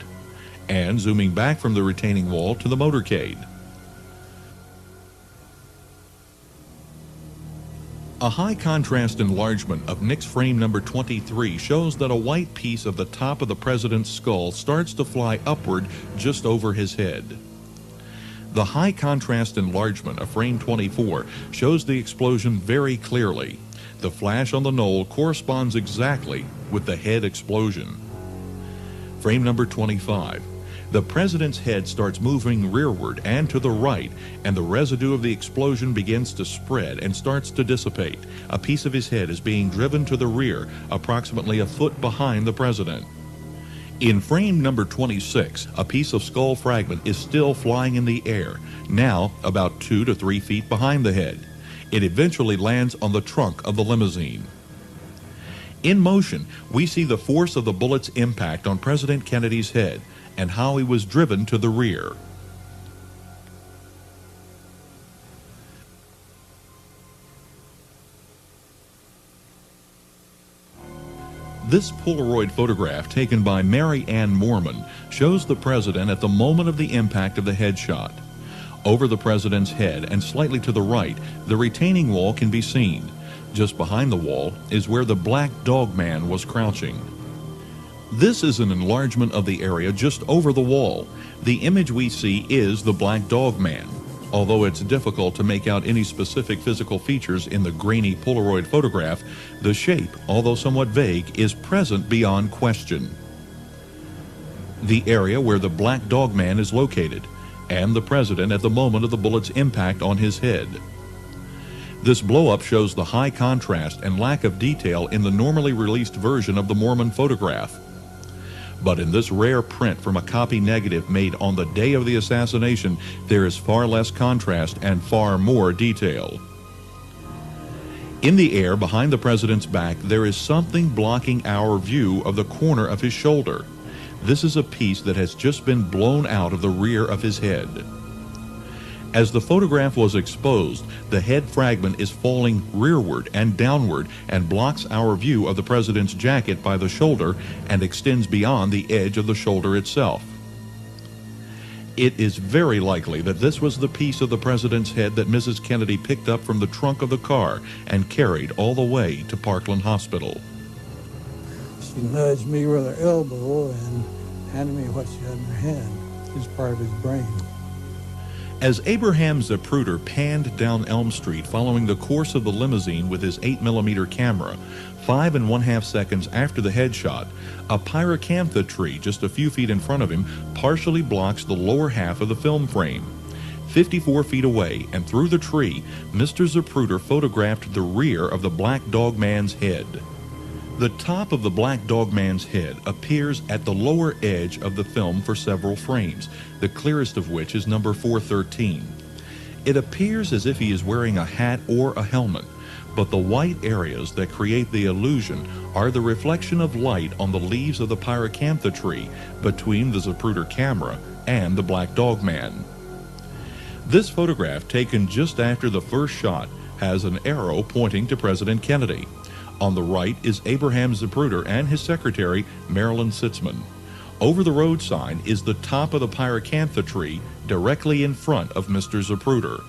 and zooming back from the retaining wall to the motorcade. A high contrast enlargement of Nick's frame number 23 shows that a white piece of the top of the president's skull starts to fly upward just over his head. The high contrast enlargement of frame 24 shows the explosion very clearly. The flash on the knoll corresponds exactly with the head explosion. Frame number 25. The president's head starts moving rearward and to the right, and the residue of the explosion begins to spread and starts to dissipate. A piece of his head is being driven to the rear, approximately a foot behind the president. In frame number 26, a piece of skull fragment is still flying in the air, now about 2 to 3 feet behind the head. It eventually lands on the trunk of the limousine. In motion, we see the force of the bullet's impact on President Kennedy's head and how he was driven to the rear. This Polaroid photograph taken by Mary Ann Moorman shows the president at the moment of the impact of the headshot. Over the president's head and slightly to the right, the retaining wall can be seen. Just behind the wall is where the black dog man was crouching. This is an enlargement of the area just over the wall. The image we see is the black dog man. Although it's difficult to make out any specific physical features in the grainy Polaroid photograph, the shape, although somewhat vague, is present beyond question. The area where the black dog man is located, and the president at the moment of the bullet's impact on his head. This blow-up shows the high contrast and lack of detail in the normally released version of the Mormon photograph. But in this rare print from a copy negative made on the day of the assassination, there is far less contrast and far more detail. In the air behind the president's back, there is something blocking our view of the corner of his shoulder. This is a piece that has just been blown out of the rear of his head. As the photograph was exposed, the head fragment is falling rearward and downward and blocks our view of the president's jacket by the shoulder and extends beyond the edge of the shoulder itself. It is very likely that this was the piece of the president's head that Mrs. Kennedy picked up from the trunk of the car and carried all the way to Parkland Hospital. She nudged me with her elbow and handed me what she had in her hand. It's part of his brain. As Abraham Zapruder panned down Elm Street following the course of the limousine with his 8mm camera, 5 1/2 seconds after the headshot, a pyracantha tree just a few feet in front of him partially blocks the lower half of the film frame. 54 feet away and through the tree, Mr. Zapruder photographed the rear of the black dog man's head. The top of the black dog man's head appears at the lower edge of the film for several frames, the clearest of which is number 413. It appears as if he is wearing a hat or a helmet, but the white areas that create the illusion are the reflection of light on the leaves of the pyracantha tree between the Zapruder camera and the black dog man. This photograph, taken just after the first shot, has an arrow pointing to President Kennedy. On the right is Abraham Zapruder and his secretary, Marilyn Sitzman. Over the road sign is the top of the pyracantha tree directly in front of Mr. Zapruder.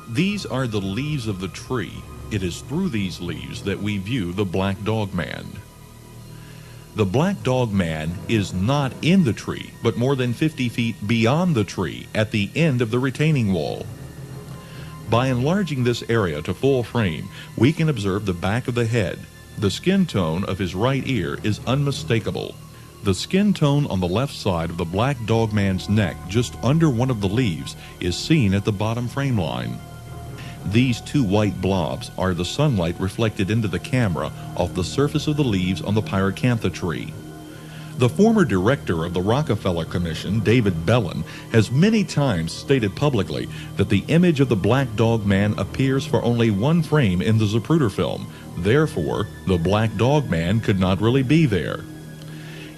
These are the leaves of the tree. It is through these leaves that we view the black dog man. The black dog man is not in the tree, but more than 50 feet beyond the tree at the end of the retaining wall. By enlarging this area to full frame, we can observe the back of the head. The skin tone of his right ear is unmistakable. The skin tone on the left side of the black dog man's neck, just under one of the leaves, is seen at the bottom frame line. These two white blobs are the sunlight reflected into the camera off the surface of the leaves on the pyracantha tree. The former director of the Rockefeller Commission, David Bellin, has many times stated publicly that the image of the Black Dog Man appears for only one frame in the Zapruder film. Therefore, the Black Dog Man could not really be there.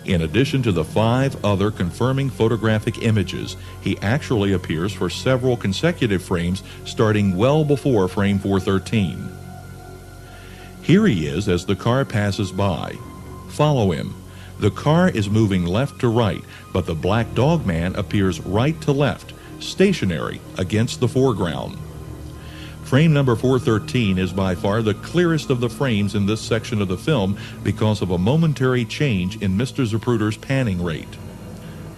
In addition to the 5 other confirming photographic images, he actually appears for several consecutive frames starting well before frame 413. Here he is as the car passes by. Follow him. The car is moving left to right, but the Black Dog Man appears right to left, stationary against the foreground. Frame number 413 is by far the clearest of the frames in this section of the film because of a momentary change in Mr. Zapruder's panning rate.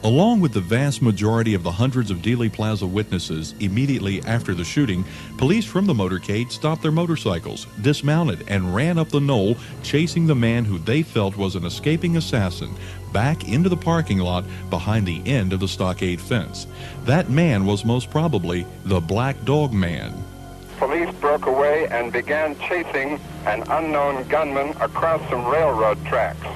Along with the vast majority of the hundreds of Dealey Plaza witnesses immediately after the shooting, police from the motorcade stopped their motorcycles, dismounted, and ran up the knoll, chasing the man who they felt was an escaping assassin back into the parking lot behind the end of the stockade fence. That man was most probably the Black Dog Man. Police broke away and began chasing an unknown gunman across some railroad tracks.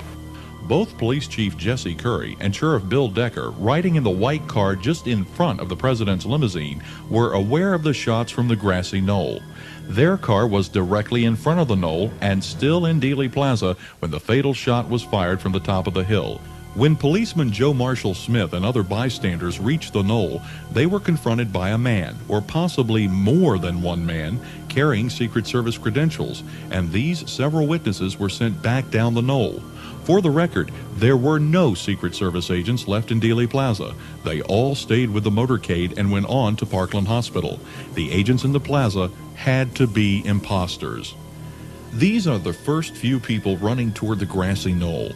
Both Police Chief Jesse Curry and Sheriff Bill Decker, riding in the white car just in front of the president's limousine, were aware of the shots from the grassy knoll. Their car was directly in front of the knoll and still in Dealey Plaza when the fatal shot was fired from the top of the hill. When policeman Joe Marshall Smith and other bystanders reached the knoll, they were confronted by a man, or possibly more than one man, carrying Secret Service credentials, and these several witnesses were sent back down the knoll. For the record, there were no Secret Service agents left in Dealey Plaza. They all stayed with the motorcade and went on to Parkland Hospital. The agents in the plaza had to be imposters. These are the first few people running toward the grassy knoll.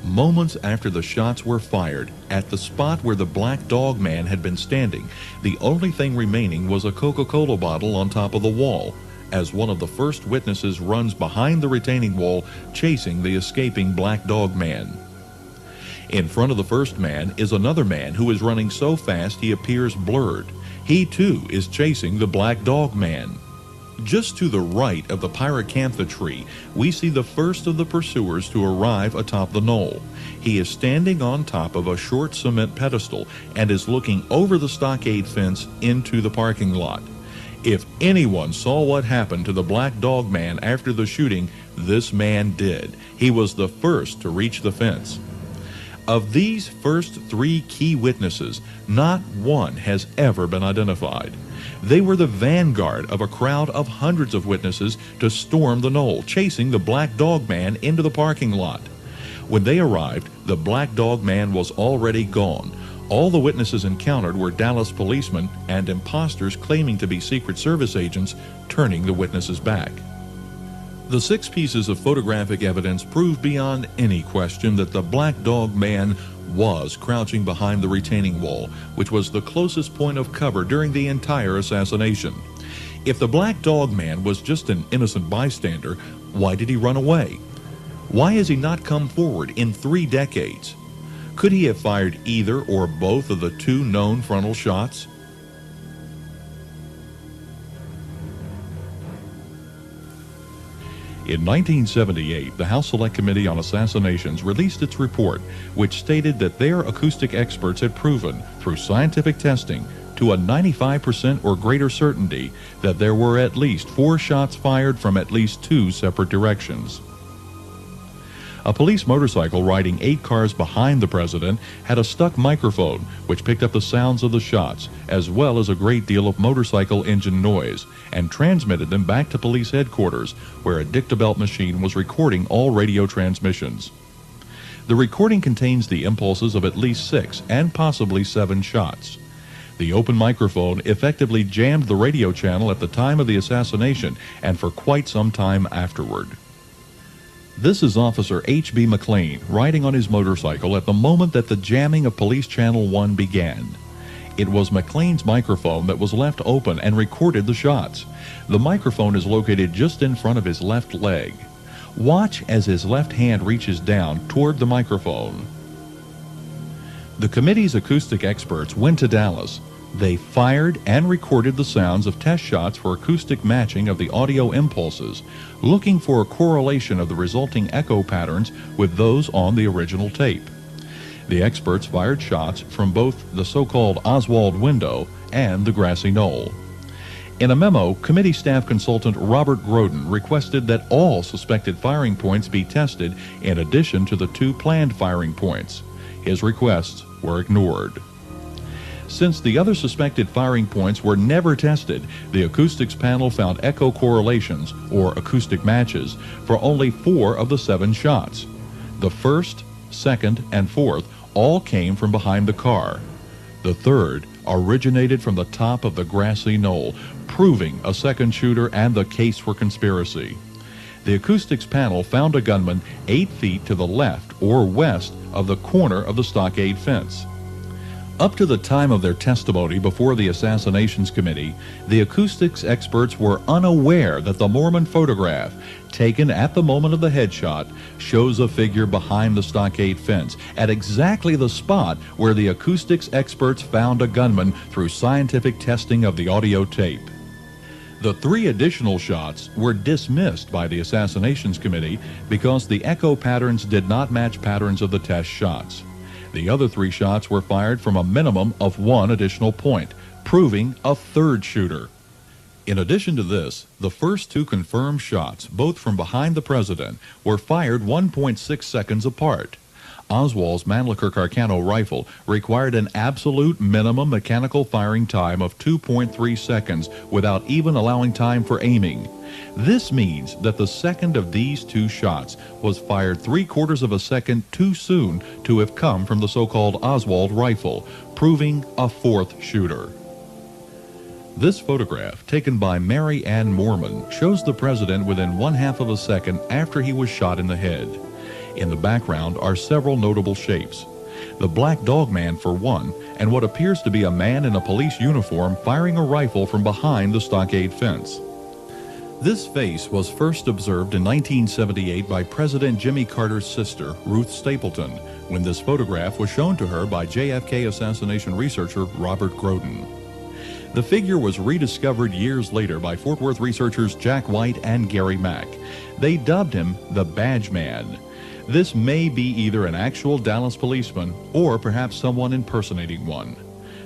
Moments after the shots were fired, at the spot where the Black Dog Man had been standing, the only thing remaining was a Coca-Cola bottle on top of the wall, as one of the first witnesses runs behind the retaining wall, chasing the escaping Black Dog Man. In front of the first man is another man who is running so fast he appears blurred. He too is chasing the Black Dog Man. Just to the right of the pyracantha tree, we see the first of the pursuers to arrive atop the knoll. He is standing on top of a short cement pedestal and is looking over the stockade fence into the parking lot. If anyone saw what happened to the Black Dog Man after the shooting, this man did. He was the first to reach the fence. Of these first 3 key witnesses, not one has ever been identified. They were the vanguard of a crowd of hundreds of witnesses to storm the knoll, chasing the Black Dog Man into the parking lot. When they arrived, the Black Dog Man was already gone. All the witnesses encountered were Dallas policemen and imposters claiming to be Secret Service agents, turning the witnesses back. The 6 pieces of photographic evidence prove beyond any question that the Black Dog Man was crouching behind the retaining wall, which was the closest point of cover during the entire assassination. If the Black Dog Man was just an innocent bystander, why did he run away? Why has he not come forward in 3 decades? Could he have fired either or both of the 2 known frontal shots? In 1978, the House Select Committee on Assassinations released its report, which stated that their acoustic experts had proven, through scientific testing, to a 95% or greater certainty that there were at least 4 shots fired from at least 2 separate directions. A police motorcycle riding 8 cars behind the president had a stuck microphone which picked up the sounds of the shots, as well as a great deal of motorcycle engine noise, and transmitted them back to police headquarters, where a dictabelt machine was recording all radio transmissions. The recording contains the impulses of at least 6 and possibly 7 shots. The open microphone effectively jammed the radio channel at the time of the assassination and for quite some time afterward. This is Officer H.B. McLean riding on his motorcycle at the moment that the jamming of Police Channel 1 began. It was McLean's microphone that was left open and recorded the shots. The microphone is located just in front of his left leg. Watch as his left hand reaches down toward the microphone. The committee's acoustic experts went to Dallas. They fired and recorded the sounds of test shots for acoustic matching of the audio impulses, looking for a correlation of the resulting echo patterns with those on the original tape. The experts fired shots from both the so-called Oswald window and the grassy knoll. In a memo, committee staff consultant Robert Groden requested that all suspected firing points be tested in addition to the 2 planned firing points. His requests were ignored. Since the other suspected firing points were never tested, the acoustics panel found echo correlations, or acoustic matches, for only 4 of the 7 shots. The first, second, and fourth all came from behind the car. The third originated from the top of the grassy knoll, proving a second shooter and the case for conspiracy. The acoustics panel found a gunman 8 feet to the left or west of the corner of the stockade fence. Up to the time of their testimony before the Assassinations Committee, the acoustics experts were unaware that the Mormon photograph, taken at the moment of the headshot, shows a figure behind the stockade fence at exactly the spot where the acoustics experts found a gunman through scientific testing of the audio tape. The 3 additional shots were dismissed by the Assassinations Committee because the echo patterns did not match patterns of the test shots. The other 3 shots were fired from a minimum of 1 additional point, proving a third shooter. In addition to this, the first 2 confirmed shots, both from behind the president, were fired 1.6 seconds apart. Oswald's Mannlicher Carcano rifle required an absolute minimum mechanical firing time of 2.3 seconds without even allowing time for aiming. This means that the second of these 2 shots was fired 3/4 of a second too soon to have come from the so-called Oswald rifle, proving a 4th shooter. This photograph, taken by Mary Ann Mormon, shows the president within 1/2 of a second after he was shot in the head. In the background are several notable shapes. The Black Dog Man for one, and what appears to be a man in a police uniform firing a rifle from behind the stockade fence. This face was first observed in 1978 by President Jimmy Carter's sister, Ruth Stapleton, when this photograph was shown to her by JFK assassination researcher Robert Groden. The figure was rediscovered years later by Fort Worth researchers Jack White and Gary Mack. They dubbed him the Badge Man. This may be either an actual Dallas policeman or perhaps someone impersonating one.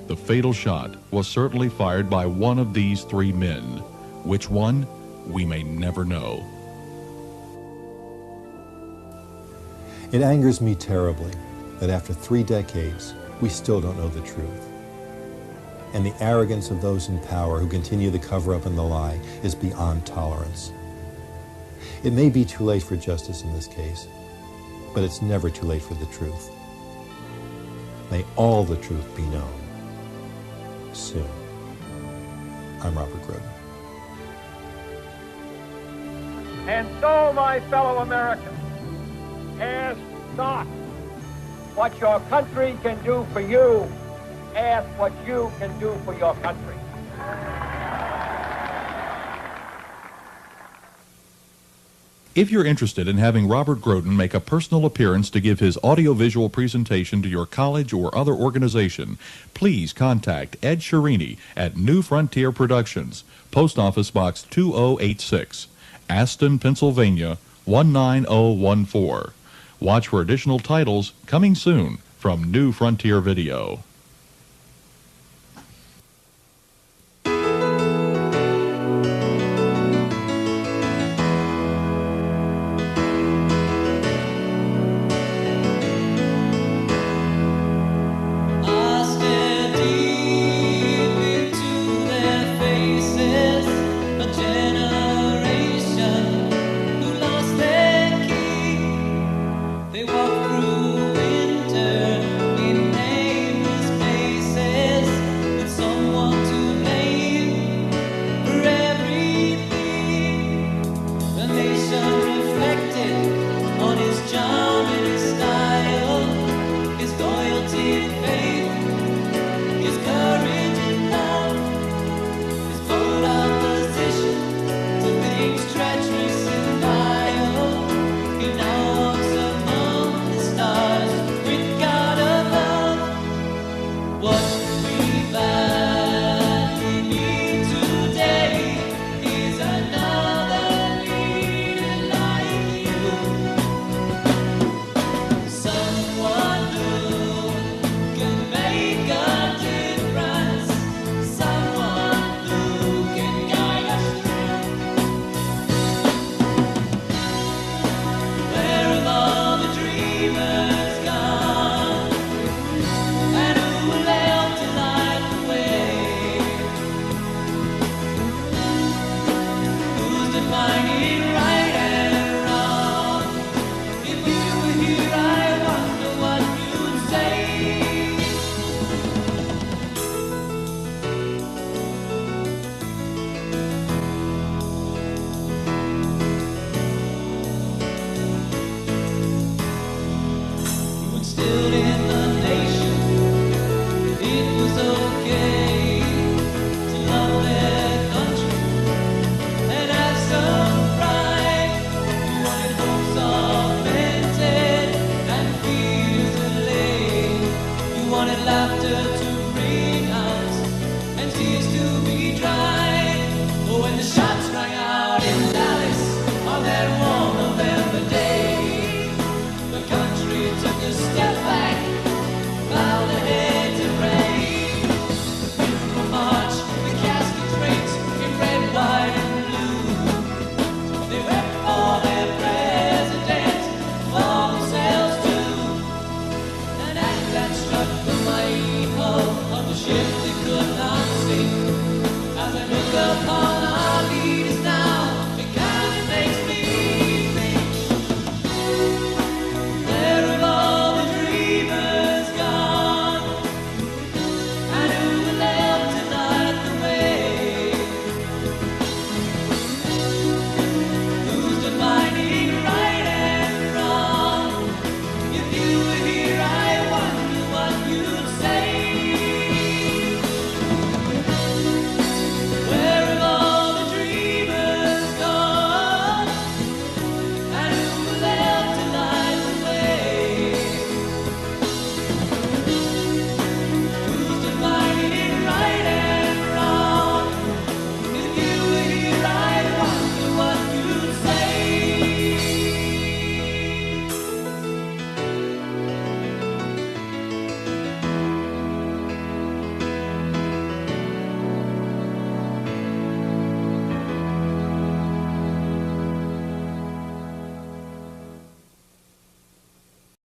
The fatal shot was certainly fired by one of these 3 men. Which one? We may never know. It angers me terribly that after 3 decades, we still don't know the truth. And the arrogance of those in power who continue the cover-up and the lie is beyond tolerance. It may be too late for justice in this case, but it's never too late for the truth. May all the truth be known soon. I'm Robert Groden. And so, my fellow Americans, ask not what your country can do for you, ask what you can do for your country. If you're interested in having Robert Groden make a personal appearance to give his audiovisual presentation to your college or other organization, please contact Ed Sherini at New Frontier Productions, Post Office Box 2086, Aston, Pennsylvania 19014. Watch for additional titles coming soon from New Frontier Video. They walk through winter in nameless defining right.